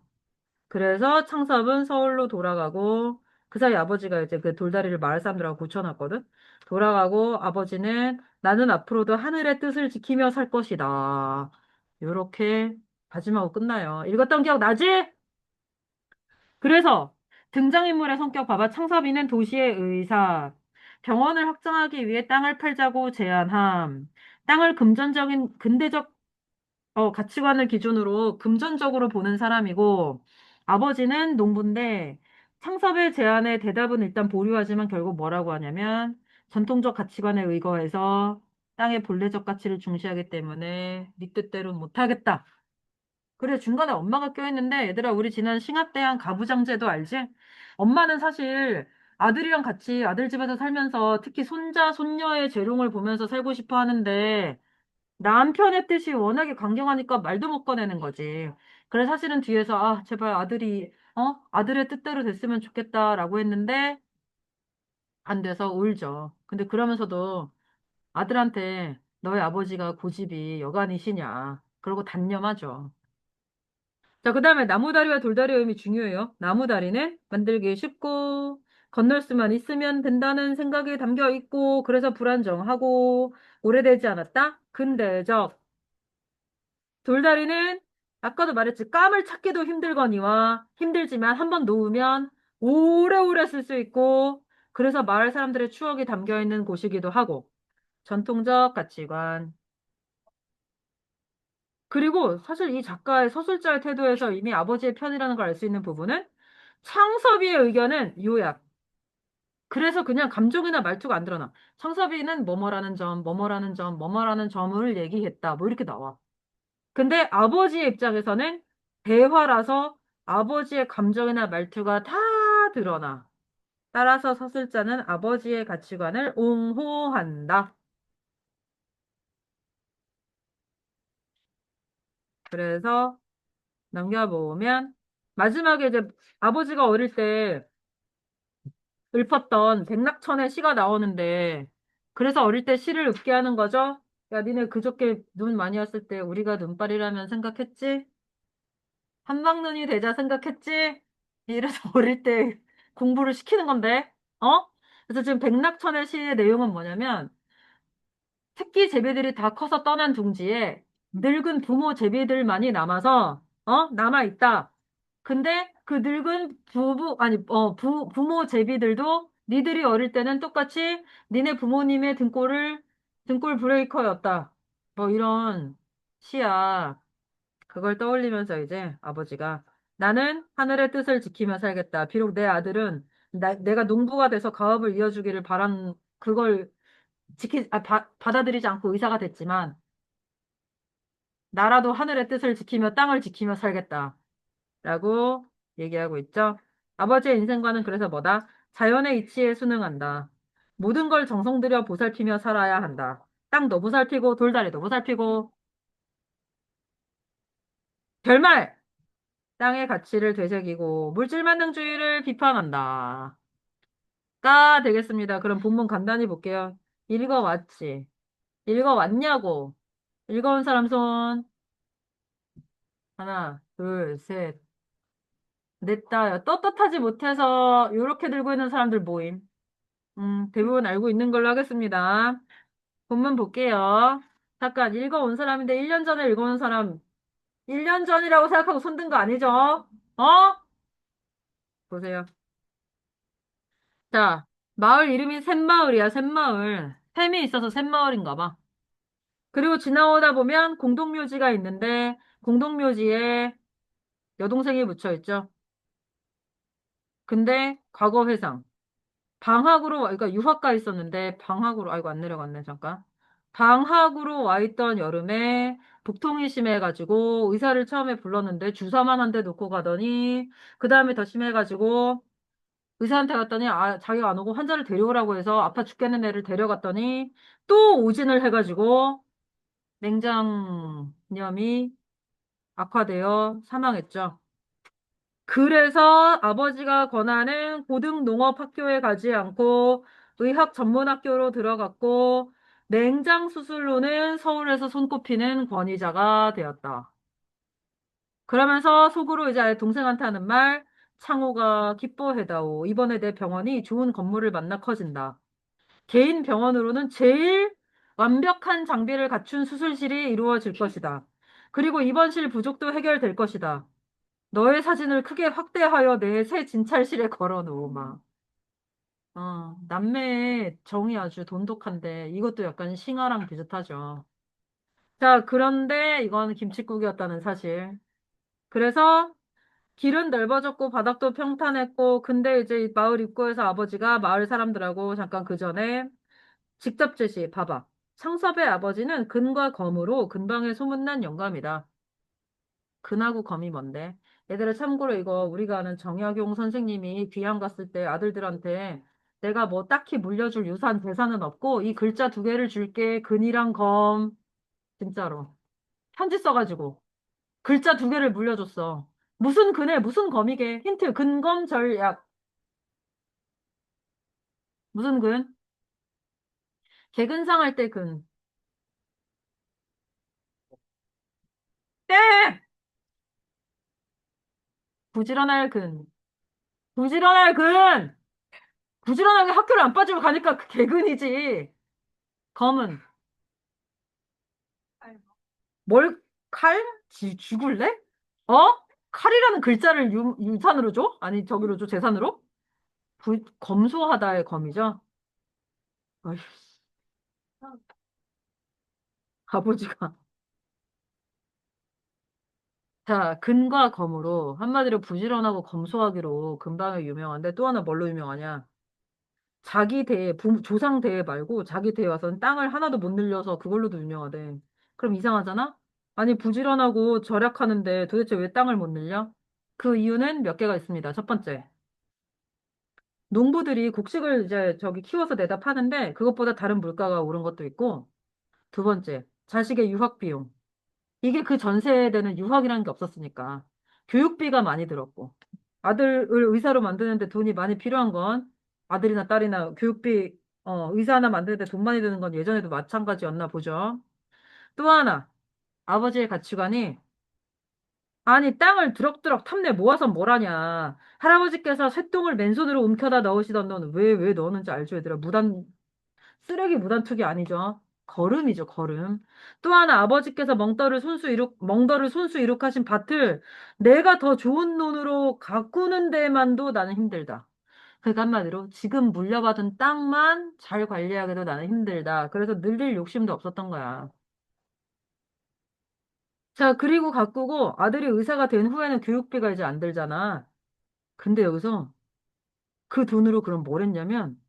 그래서 창섭은 서울로 돌아가고 그 사이 아버지가 이제 그 돌다리를 마을 사람들하고 고쳐놨거든. 돌아가고 아버지는 나는 앞으로도 하늘의 뜻을 지키며 살 것이다. 요렇게 다짐하고 끝나요. 읽었던 기억 나지? 그래서 등장인물의 성격 봐봐. 창섭이는 도시의 의사. 병원을 확장하기 위해 땅을 팔자고 제안함. 땅을 금전적인, 근대적 가치관을 기준으로 금전적으로 보는 사람이고, 아버지는 농부인데, 창섭의 제안에 대답은 일단 보류하지만 결국 뭐라고 하냐면, 전통적 가치관에 의거해서 땅의 본래적 가치를 중시하기 때문에 네 뜻대로는 못하겠다. 그래, 중간에 엄마가 껴있는데, 얘들아, 우리 지난 싱합대항 가부장제도 알지? 엄마는 사실 아들이랑 같이 아들 집에서 살면서 특히 손자, 손녀의 재롱을 보면서 살고 싶어 하는데, 남편의 뜻이 워낙에 강경하니까 말도 못 꺼내는 거지. 그래, 사실은 뒤에서, 아, 제발 아들이, 아들의 뜻대로 됐으면 좋겠다라고 했는데, 안 돼서 울죠. 근데 그러면서도 아들한테 너희 아버지가 고집이 여간이시냐. 그러고 단념하죠. 자, 그 다음에 나무다리와 돌다리의 의미 중요해요. 나무다리는 만들기 쉽고, 건널 수만 있으면 된다는 생각이 담겨 있고, 그래서 불안정하고, 오래되지 않았다? 근대적. 돌다리는 아까도 말했지, 깜을 찾기도 힘들거니와 힘들지만 한번 놓으면 오래오래 쓸 수 있고, 그래서 마을 사람들의 추억이 담겨 있는 곳이기도 하고, 전통적 가치관. 그리고 사실 이 작가의 서술자의 태도에서 이미 아버지의 편이라는 걸 알 수 있는 부분은 창섭이의 의견은 요약. 그래서 그냥 감정이나 말투가 안 드러나. 창섭이는 뭐뭐라는 점, 뭐뭐라는 점, 뭐뭐라는 점을 얘기했다. 뭐 이렇게 나와. 근데 아버지의 입장에서는 대화라서 아버지의 감정이나 말투가 다 드러나. 따라서 서술자는 아버지의 가치관을 옹호한다. 그래서 넘겨보면 마지막에 이제 아버지가 어릴 때 읊었던 백낙천의 시가 나오는데 그래서 어릴 때 시를 읊게 하는 거죠. 야, 니네 그저께 눈 많이 왔을 때 우리가 눈발이라면 생각했지? 한방눈이 되자 생각했지? 이래서 어릴 때 공부를 시키는 건데, 어? 그래서 지금 백낙천의 시의 내용은 뭐냐면, 새끼 제비들이 다 커서 떠난 둥지에 늙은 부모 제비들만이 남아서, 남아있다. 근데 그 늙은 부모 제비들도 니들이 어릴 때는 똑같이 니네 부모님의 등골 브레이커였다. 뭐 이런 시야. 그걸 떠올리면서 이제 아버지가 나는 하늘의 뜻을 지키며 살겠다. 비록 내 아들은 내가 농부가 돼서 가업을 이어주기를 바란 그걸 받아들이지 않고 의사가 됐지만 나라도 하늘의 뜻을 지키며 땅을 지키며 살겠다. 라고 얘기하고 있죠. 아버지의 인생관은 그래서 뭐다? 자연의 이치에 순응한다. 모든 걸 정성 들여 보살피며 살아야 한다. 땅도 보살피고 돌다리도 보살피고 별말! 땅의 가치를 되새기고 물질 만능주의를 비판한다. 가 되겠습니다. 그럼 본문 간단히 볼게요. 읽어왔지? 읽어왔냐고? 읽어온 사람 손. 하나, 둘, 셋, 넷, 다. 떳떳하지 못해서 이렇게 들고 있는 사람들 모임. 대부분 알고 있는 걸로 하겠습니다. 본문 볼게요. 잠깐 읽어온 사람인데 1년 전에 읽어온 사람 1년 전이라고 생각하고 손든 거 아니죠? 어? 보세요. 자, 마을 이름이 샘마을이야, 샘마을. 샘이 있어서 샘마을인가 봐. 그리고 지나오다 보면 공동묘지가 있는데, 공동묘지에 여동생이 묻혀 있죠. 근데 과거 회상. 방학으로, 그러니까 유학가 있었는데, 방학으로, 아이고, 안 내려갔네, 잠깐. 방학으로 와 있던 여름에 복통이 심해가지고 의사를 처음에 불렀는데 주사만 한 대 놓고 가더니, 그 다음에 더 심해가지고 의사한테 갔더니 자기가 안 오고 환자를 데려오라고 해서 아파 죽겠는 애를 데려갔더니 또 오진을 해가지고 맹장염이 악화되어 사망했죠. 그래서 아버지가 권하는 고등농업학교에 가지 않고 의학 전문학교로 들어갔고 맹장 수술로는 서울에서 손꼽히는 권위자가 되었다. 그러면서 속으로 이제 동생한테 하는 말, 창호가 기뻐해다오. 이번에 내 병원이 좋은 건물을 만나 커진다. 개인 병원으로는 제일 완벽한 장비를 갖춘 수술실이 이루어질 것이다. 그리고 입원실 부족도 해결될 것이다. 너의 사진을 크게 확대하여 내 새 진찰실에 걸어 놓으마. 남매의 정이 아주 돈독한데 이것도 약간 싱어랑 비슷하죠. 자, 그런데 이건 김칫국이었다는 사실. 그래서 길은 넓어졌고 바닥도 평탄했고 근데 이제 이 마을 입구에서 아버지가 마을 사람들하고 잠깐 그 전에 직접 제시, 봐봐. 창섭의 아버지는 근과 검으로 근방에 소문난 영감이다. 근하고 검이 뭔데? 얘들아 참고로 이거 우리가 아는 정약용 선생님이 귀향 갔을 때 아들들한테 내가 뭐 딱히 물려줄 유산 재산은 없고 이 글자 두 개를 줄게 근이랑 검 진짜로 편지 써가지고 글자 두 개를 물려줬어. 무슨 근에 무슨 검이게 힌트 근검 절약 무슨 근? 개근상 할 때 근. 땡! 부지런할 근. 부지런할 근! 부지런하게 학교를 안 빠지고 가니까 그 개근이지. 검은. 뭘, 칼? 죽을래? 어? 칼이라는 글자를 유산으로 줘? 아니, 저기로 줘, 재산으로? 검소하다의 검이죠? 어휴, 아버지가. 자, 근과 검으로, 한마디로 부지런하고 검소하기로 근방에 유명한데 또 하나 뭘로 유명하냐? 자기 대에, 조상 대에 말고 자기 대에 와서는 땅을 하나도 못 늘려서 그걸로도 유명하대. 그럼 이상하잖아? 아니, 부지런하고 절약하는데 도대체 왜 땅을 못 늘려? 그 이유는 몇 개가 있습니다. 첫 번째. 농부들이 곡식을 이제 저기 키워서 내다 파는데 그것보다 다른 물가가 오른 것도 있고, 두 번째, 자식의 유학 비용. 이게 그 전 세대는 유학이라는 게 없었으니까. 교육비가 많이 들었고. 아들을 의사로 만드는데 돈이 많이 필요한 건 아들이나 딸이나 교육비, 의사 하나 만드는데 돈 많이 드는 건 예전에도 마찬가지였나 보죠. 또 하나, 아버지의 가치관이 아니, 땅을 두럭두럭 탐내 모아서 뭘 하냐. 할아버지께서 쇳돈을 맨손으로 움켜다 넣으시던 넌 왜 넣었는지 알죠, 얘들아? 쓰레기 무단투기 아니죠. 걸음이죠, 걸음. 또 하나 아버지께서 멍더를 손수 이룩하신 밭을 내가 더 좋은 돈으로 가꾸는 데만도 나는 힘들다. 그러니까 한마디로 지금 물려받은 땅만 잘 관리하기도 나는 힘들다. 그래서 늘릴 욕심도 없었던 거야. 자, 그리고 가꾸고 아들이 의사가 된 후에는 교육비가 이제 안 들잖아. 근데 여기서 그 돈으로 그럼 뭘 했냐면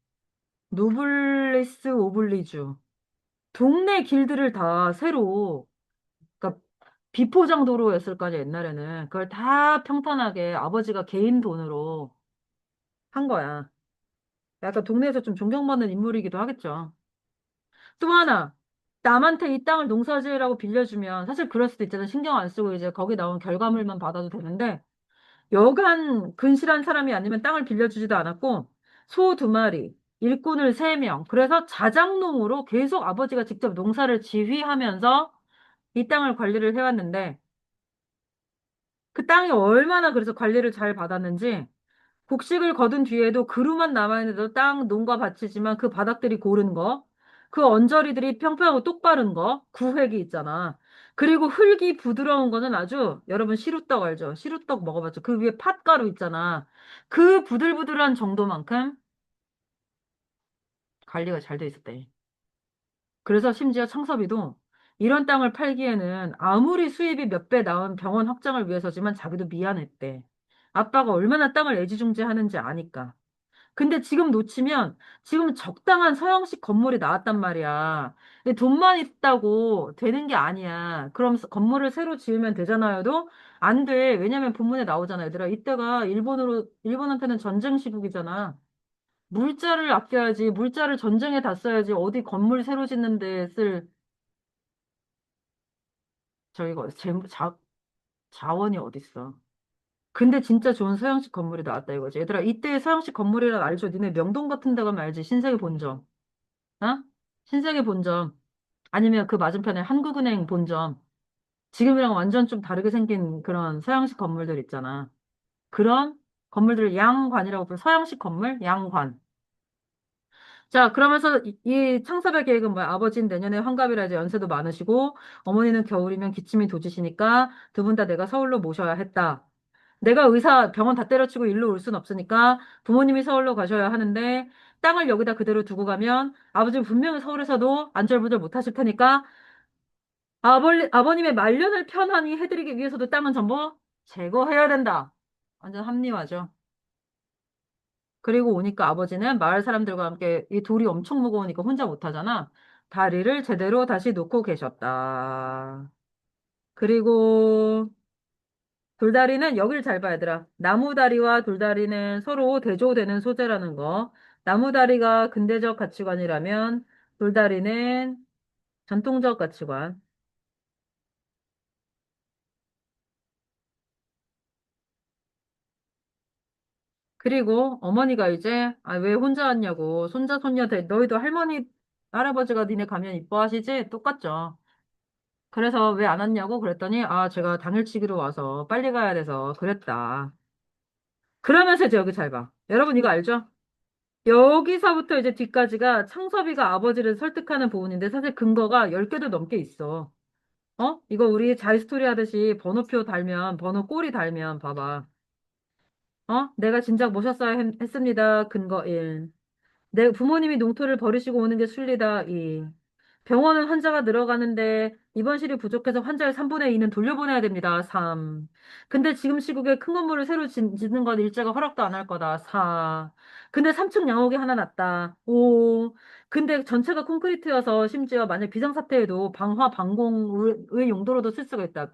노블리스 오블리주 동네 길들을 다 새로 그러니까 비포장 도로였을 거 아니야 옛날에는 그걸 다 평탄하게 아버지가 개인 돈으로 한 거야. 약간 동네에서 좀 존경받는 인물이기도 하겠죠. 또 하나 남한테 이 땅을 농사지으라고 빌려주면 사실 그럴 수도 있잖아. 신경 안 쓰고 이제 거기 나온 결과물만 받아도 되는데 여간 근실한 사람이 아니면 땅을 빌려주지도 않았고 소 두 마리 일꾼을 세 명 그래서 자작농으로 계속 아버지가 직접 농사를 지휘하면서 이 땅을 관리를 해왔는데 그 땅이 얼마나 그래서 관리를 잘 받았는지 곡식을 거둔 뒤에도 그루만 남아있는데도 땅, 농가 밭이지만 그 바닥들이 고른 거, 그 언저리들이 평평하고 똑바른 거, 구획이 있잖아. 그리고 흙이 부드러운 거는 아주 여러분 시루떡 알죠? 시루떡 먹어봤죠? 그 위에 팥가루 있잖아. 그 부들부들한 정도만큼 관리가 잘 돼 있었대. 그래서 심지어 창섭이도 이런 땅을 팔기에는 아무리 수입이 몇 배 나온 병원 확장을 위해서지만 자기도 미안했대. 아빠가 얼마나 땅을 애지중지하는지 아니까. 근데 지금 놓치면 지금 적당한 서양식 건물이 나왔단 말이야. 근데 돈만 있다고 되는 게 아니야. 그럼 건물을 새로 지으면 되잖아요도 안 돼. 왜냐면 본문에 나오잖아, 얘들아. 이때가 일본한테는 전쟁 시국이잖아. 물자를 아껴야지. 물자를 전쟁에 다 써야지. 어디 건물 새로 짓는데 쓸 저기가 자원이 어딨어. 근데 진짜 좋은 서양식 건물이 나왔다 이거지. 얘들아, 이때 서양식 건물이란 알죠? 니네 명동 같은 데 가면 알지? 신세계 본점. 어? 신세계 본점. 아니면 그 맞은편에 한국은행 본점. 지금이랑 완전 좀 다르게 생긴 그런 서양식 건물들 있잖아. 그런 건물들을 양관이라고 불러. 서양식 건물? 양관. 자, 그러면서 이 창섭의 계획은 뭐야? 아버지는 내년에 환갑이라 이제 연세도 많으시고, 어머니는 겨울이면 기침이 도지시니까 두 분 다 내가 서울로 모셔야 했다. 내가 병원 다 때려치고 일로 올 순 없으니까 부모님이 서울로 가셔야 하는데, 땅을 여기다 그대로 두고 가면 아버지 분명히 서울에서도 안절부절 못 하실 테니까 아버님의 말년을 편안히 해드리기 위해서도 땅은 전부 제거해야 된다. 완전 합리화죠. 그리고 오니까 아버지는 마을 사람들과 함께 이 돌이 엄청 무거우니까 혼자 못 하잖아. 다리를 제대로 다시 놓고 계셨다. 그리고 돌다리는 여길 잘 봐야 되라. 나무다리와 돌다리는 서로 대조되는 소재라는 거. 나무다리가 근대적 가치관이라면 돌다리는 전통적 가치관. 그리고 어머니가 이제 아, 왜 혼자 왔냐고 손자 손녀 너희도 할머니 할아버지가 니네 가면 이뻐하시지? 똑같죠. 그래서 왜 안 왔냐고 그랬더니 아 제가 당일치기로 와서 빨리 가야 돼서 그랬다. 그러면서 이제 여기 잘 봐. 여러분 이거 알죠? 여기서부터 이제 뒤까지가 창섭이가 아버지를 설득하는 부분인데 사실 근거가 10개도 넘게 있어. 어? 이거 우리 자이스토리 하듯이 번호표 달면 번호 꼬리 달면 봐봐. 어? 내가 진작 모셨어야 했습니다. 근거 1. 내 부모님이 농토를 버리시고 오는 게 순리다. 2. 병원은 환자가 늘어가는데 입원실이 부족해서 환자의 3분의 2는 돌려보내야 됩니다. 3. 근데 지금 시국에 큰 건물을 새로 짓는 건 일자가 허락도 안 할 거다. 4. 근데 3층 양옥이 하나 났다. 5. 근데 전체가 콘크리트여서 심지어 만약 비상사태에도 방화 방공의 용도로도 쓸 수가 있다.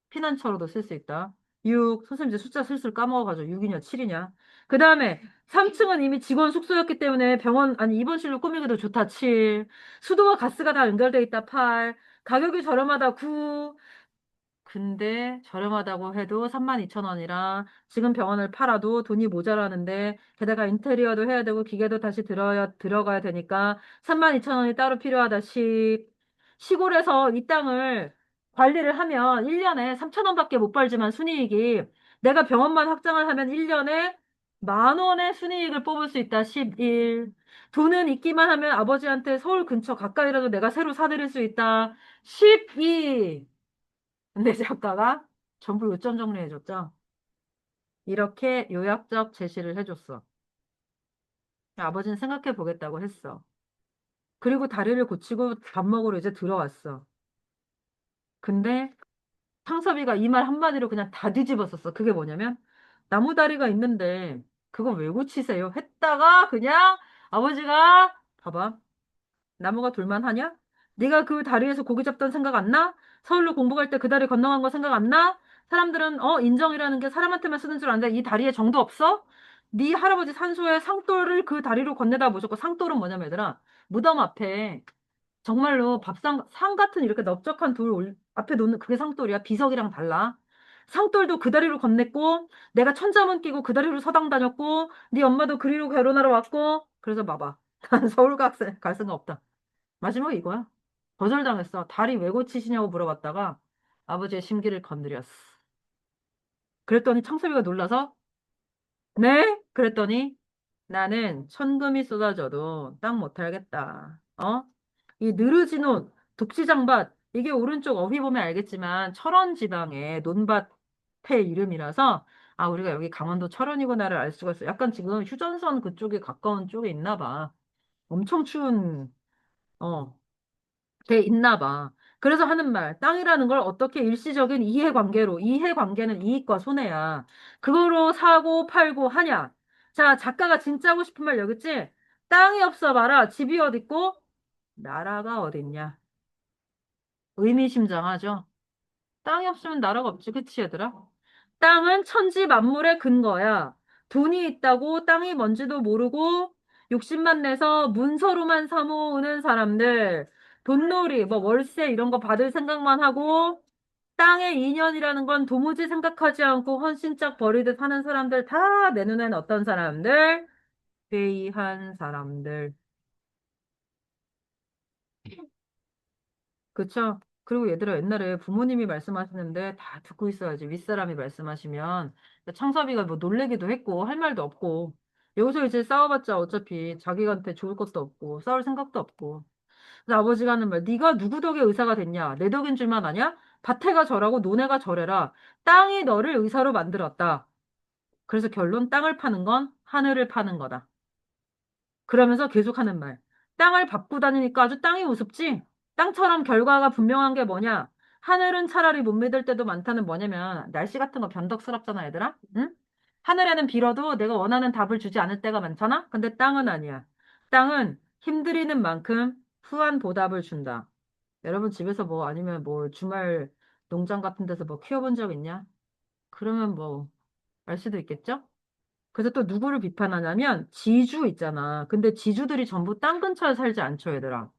피난처로도 쓸 수 있다. 6. 선생님 이제 숫자 슬슬 까먹어가지고 6이냐 7이냐. 그 다음에 3층은 이미 직원 숙소였기 때문에 병원, 아니 입원실로 꾸미기도 좋다. 7. 수도와 가스가 다 연결돼 있다. 8. 가격이 저렴하다. 9. 근데 저렴하다고 해도 32,000원이라 지금 병원을 팔아도 돈이 모자라는데 게다가 인테리어도 해야 되고 기계도 다시 들어가야 되니까 32,000원이 따로 필요하다. 10. 시골에서 이 땅을 관리를 하면 1년에 3,000원밖에 못 벌지만 순이익이 내가 병원만 확장을 하면 1년에 10,000원의 순이익을 뽑을 수 있다. 11. 돈은 있기만 하면 아버지한테 서울 근처 가까이라도 내가 새로 사드릴 수 있다. 12. 근데 작가가 전부 요점 정리해줬죠. 이렇게 요약적 제시를 해줬어. 아버지는 생각해 보겠다고 했어. 그리고 다리를 고치고 밥 먹으러 이제 들어왔어. 근데 상섭이가 이 말 한마디로 그냥 다 뒤집었었어. 그게 뭐냐면 나무 다리가 있는데 그거 왜 고치세요? 했다가 그냥 아버지가 봐봐. 나무가 돌만하냐? 네가 그 다리에서 고기 잡던 생각 안 나? 서울로 공부 갈 때 그 다리 건너간 거 생각 안 나? 사람들은 인정이라는 게 사람한테만 쓰는 줄 아는데 이 다리에 정도 없어? 네 할아버지 산소에 상돌을 그 다리로 건네다 보셨고 상돌은 뭐냐면 얘들아 무덤 앞에 정말로 밥상 상 같은 이렇게 넓적한 앞에 놓는 그게 상돌이야. 비석이랑 달라. 상돌도 그 다리로 건넸고 내가 천자문 끼고 그 다리로 서당 다녔고 네 엄마도 그리로 결혼하러 왔고 그래서 봐봐. 난 서울 갈 생각 없다. 마지막에 이거야. 거절당했어. 다리 왜 고치시냐고 물어봤다가 아버지의 심기를 건드렸어. 그랬더니 창섭이가 놀라서 네? 그랬더니 나는 천금이 쏟아져도 땅 못 탈겠다. 어? 이 느르지논, 독지장밭 이게 오른쪽 어휘 보면 알겠지만 철원 지방의 논밭의 이름이라서 아 우리가 여기 강원도 철원이구나를 알 수가 있어. 약간 지금 휴전선 그쪽에 가까운 쪽에 있나 봐. 엄청 추운 어 돼 있나 봐. 그래서 하는 말, 땅이라는 걸 어떻게 일시적인 이해관계로, 이해관계는 이익과 손해야. 그거로 사고 팔고 하냐. 자, 작가가 진짜 하고 싶은 말 여기 있지? 땅이 없어 봐라. 집이 어딨고? 나라가 어딨냐. 의미심장하죠? 땅이 없으면 나라가 없지. 그치, 얘들아? 땅은 천지 만물의 근거야. 돈이 있다고 땅이 뭔지도 모르고 욕심만 내서 문서로만 사모으는 사람들, 돈놀이, 뭐 월세 이런 거 받을 생각만 하고 땅의 인연이라는 건 도무지 생각하지 않고 헌신짝 버리듯 하는 사람들 다 내 눈엔 어떤 사람들? 회의한 사람들. 그쵸? 그리고 얘들아 옛날에 부모님이 말씀하시는데 다 듣고 있어야지. 윗사람이 말씀하시면 창섭이가 뭐 놀래기도 했고 할 말도 없고 여기서 이제 싸워봤자 어차피 자기한테 좋을 것도 없고 싸울 생각도 없고 그래서 아버지가 하는 말 네가 누구 덕에 의사가 됐냐 내 덕인 줄만 아냐 밭에가 저라고 논에가 저래라 땅이 너를 의사로 만들었다 그래서 결론 땅을 파는 건 하늘을 파는 거다 그러면서 계속 하는 말. 땅을 밟고 다니니까 아주 땅이 우습지? 땅처럼 결과가 분명한 게 뭐냐? 하늘은 차라리 못 믿을 때도 많다는 뭐냐면, 날씨 같은 거 변덕스럽잖아, 얘들아? 응? 하늘에는 빌어도 내가 원하는 답을 주지 않을 때가 많잖아? 근데 땅은 아니야. 땅은 힘들이는 만큼 후한 보답을 준다. 여러분 집에서 뭐 아니면 뭐 주말 농장 같은 데서 뭐 키워본 적 있냐? 그러면 뭐 알 수도 있겠죠? 그래서 또 누구를 비판하냐면 지주 있잖아. 근데 지주들이 전부 땅 근처에 살지 않죠, 얘들아.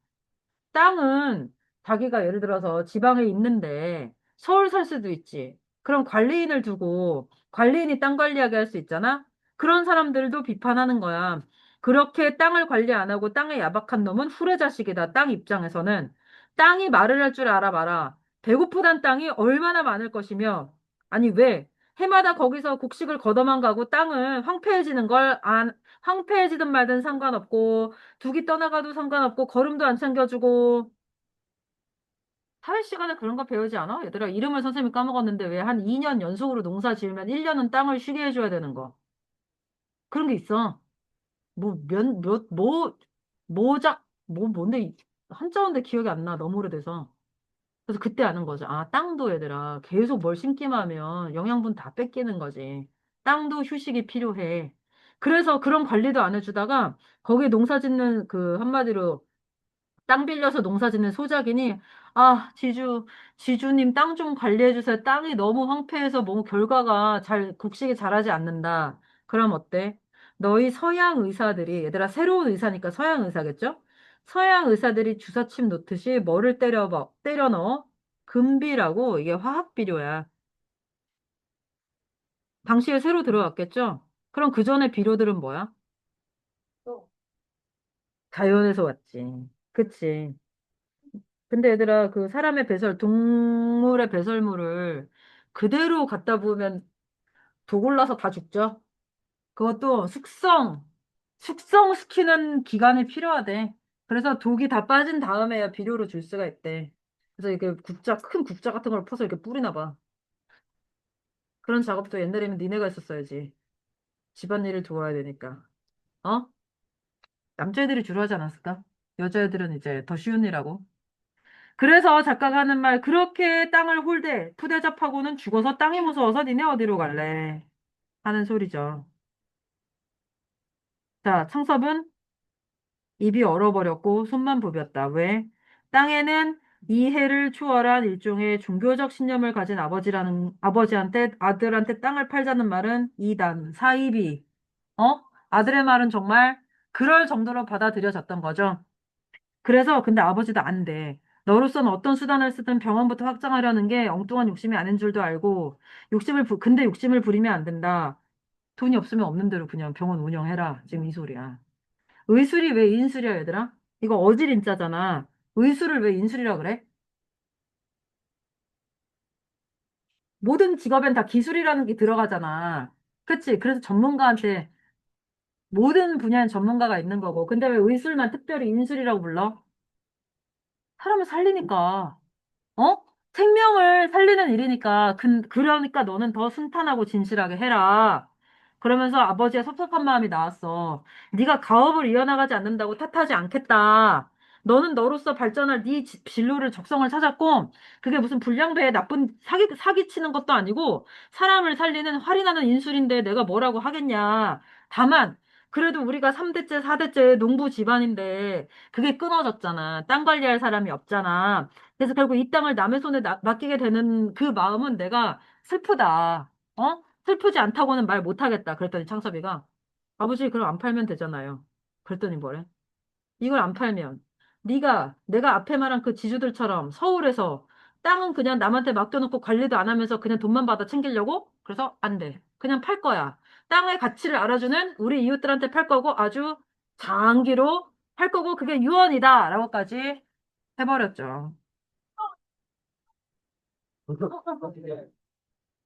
땅은 자기가 예를 들어서 지방에 있는데 서울 살 수도 있지. 그럼 관리인을 두고 관리인이 땅 관리하게 할 수 있잖아? 그런 사람들도 비판하는 거야. 그렇게 땅을 관리 안 하고 땅에 야박한 놈은 후레자식이다. 땅 입장에서는. 땅이 말을 할 줄 알아 봐라. 배고프단 땅이 얼마나 많을 것이며. 아니 왜? 해마다 거기서 곡식을 걷어만 가고 땅은 황폐해지는 걸 안, 황폐해지든 말든 상관없고 두기 떠나가도 상관없고 걸음도 안 챙겨주고 사회 시간에 그런 거 배우지 않아? 얘들아 이름을 선생님이 까먹었는데 왜 한 2년 연속으로 농사 지으면 1년은 땅을 쉬게 해줘야 되는 거 그런 게 있어. 모작 뭔데 한자인데 기억이 안 나. 너무 오래돼서. 그래서 그때 아는 거죠. 아 땅도 얘들아 계속 뭘 심기만 하면 영양분 다 뺏기는 거지. 땅도 휴식이 필요해. 그래서 그런 관리도 안 해주다가 거기에 농사 짓는 그 한마디로 땅 빌려서 농사 짓는 소작이니, 아, 지주님 땅 좀 관리해 주세요. 땅이 너무 황폐해서 뭐 결과가 곡식이 자라지 않는다. 그럼 어때? 너희 서양 의사들이, 얘들아, 새로운 의사니까 서양 의사겠죠? 서양 의사들이 주사침 놓듯이 뭐를 때려 넣어? 금비라고, 이게 화학 비료야. 당시에 새로 들어왔겠죠? 그럼 그 전에 비료들은 뭐야? 자연에서 왔지. 그치. 근데 얘들아, 그 사람의 동물의 배설물을 그대로 갖다 부으면 도골라서 다 죽죠? 그것도 숙성시키는 기간이 필요하대. 그래서 독이 다 빠진 다음에야 비료로 줄 수가 있대. 그래서 이렇게 큰 국자 같은 걸 퍼서 이렇게 뿌리나 봐. 그런 작업도 옛날에는 니네가 했었어야지. 집안일을 도와야 되니까. 어? 남자애들이 주로 하지 않았을까? 여자애들은 이제 더 쉬운 일하고. 그래서 작가가 하는 말, 그렇게 땅을 푸대접하고는 죽어서 땅이 무서워서 니네 어디로 갈래? 하는 소리죠. 자, 창섭은 입이 얼어버렸고 손만 부볐다. 왜? 땅에는 이해를 초월한 일종의 종교적 신념을 가진 아버지한테 아들한테 땅을 팔자는 말은 이단, 사이비. 어? 아들의 말은 정말 그럴 정도로 받아들여졌던 거죠. 그래서 근데 아버지도 안 돼. 너로서는 어떤 수단을 쓰든 병원부터 확장하려는 게 엉뚱한 욕심이 아닌 줄도 알고 근데 욕심을 부리면 안 된다. 돈이 없으면 없는 대로 그냥 병원 운영해라. 지금 이 소리야. 의술이 왜 인술이야, 얘들아? 이거 어질인자잖아. 의술을 왜 인술이라 그래? 모든 직업엔 다 기술이라는 게 들어가잖아. 그치? 그래서 모든 분야엔 전문가가 있는 거고. 근데 왜 의술만 특별히 인술이라고 불러? 사람을 살리니까. 어? 생명을 살리는 일이니까, 그러니까 너는 더 순탄하고 진실하게 해라. 그러면서 아버지의 섭섭한 마음이 나왔어. 네가 가업을 이어나가지 않는다고 탓하지 않겠다. 너는 너로서 발전할 진로를 적성을 찾았고, 그게 무슨 불량배에 나쁜 사기치는 것도 아니고, 사람을 살리는 활이 나는 인술인데 내가 뭐라고 하겠냐. 다만, 그래도 우리가 3대째, 4대째 농부 집안인데, 그게 끊어졌잖아. 땅 관리할 사람이 없잖아. 그래서 결국 이 땅을 남의 손에 맡기게 되는 그 마음은 내가 슬프다. 어? 슬프지 않다고는 말 못하겠다. 그랬더니 창섭이가 아버지 그럼 안 팔면 되잖아요. 그랬더니 뭐래? 이걸 안 팔면 내가 앞에 말한 그 지주들처럼 서울에서 땅은 그냥 남한테 맡겨놓고 관리도 안 하면서 그냥 돈만 받아 챙기려고? 그래서 안 돼. 그냥 팔 거야. 땅의 가치를 알아주는 우리 이웃들한테 팔 거고 아주 장기로 팔 거고 그게 유언이다. 라고까지 해버렸죠.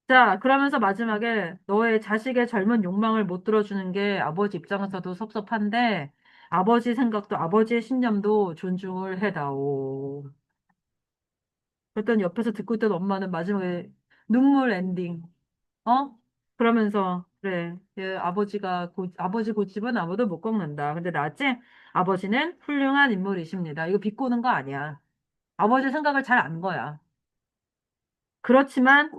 자, 그러면서 마지막에 너의 자식의 젊은 욕망을 못 들어주는 게 아버지 입장에서도 섭섭한데 아버지 생각도 아버지의 신념도 존중을 해다오. 그랬더니 옆에서 듣고 있던 엄마는 마지막에 눈물 엔딩. 어? 그러면서 그래. 아버지 고집은 아무도 못 꺾는다. 근데 나지? 아버지는 훌륭한 인물이십니다. 이거 비꼬는 거 아니야. 아버지 생각을 잘 안 거야. 그렇지만,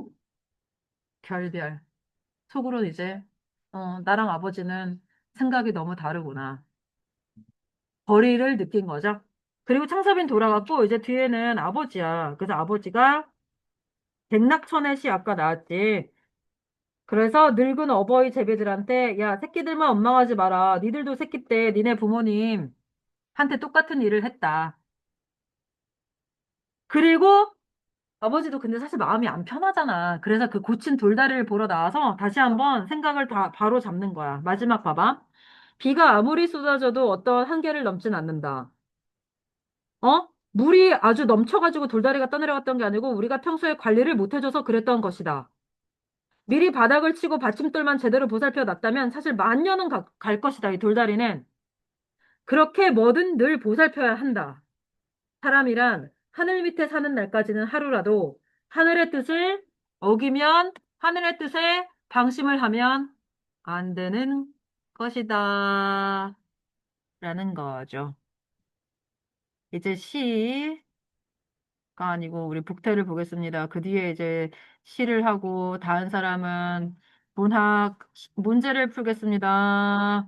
결별. 속으로 이제, 나랑 아버지는 생각이 너무 다르구나. 거리를 느낀 거죠. 그리고 창섭이는 돌아갔고, 이제 뒤에는 아버지야. 그래서 아버지가 백낙천의 시 아까 나왔지. 그래서 늙은 어버이 제비들한테, 야, 새끼들만 원망하지 마라. 니들도 새끼 때 니네 부모님한테 똑같은 일을 했다. 그리고 아버지도 근데 사실 마음이 안 편하잖아. 그래서 그 고친 돌다리를 보러 나와서 다시 한번 생각을 다 바로 잡는 거야. 마지막 봐봐. 비가 아무리 쏟아져도 어떤 한계를 넘진 않는다. 물이 아주 넘쳐가지고 돌다리가 떠내려갔던 게 아니고 우리가 평소에 관리를 못 해줘서 그랬던 것이다. 미리 바닥을 치고 받침돌만 제대로 보살펴 놨다면 사실 만 년은 갈 것이다. 이 돌다리는. 그렇게 뭐든 늘 보살펴야 한다. 사람이란 하늘 밑에 사는 날까지는 하루라도 하늘의 뜻을 어기면 하늘의 뜻에 방심을 하면 안 되는 것이다. 라는 거죠. 이제 시가 아니고 우리 북태를 보겠습니다. 그 뒤에 이제 시를 하고 다른 사람은 문학 문제를 풀겠습니다.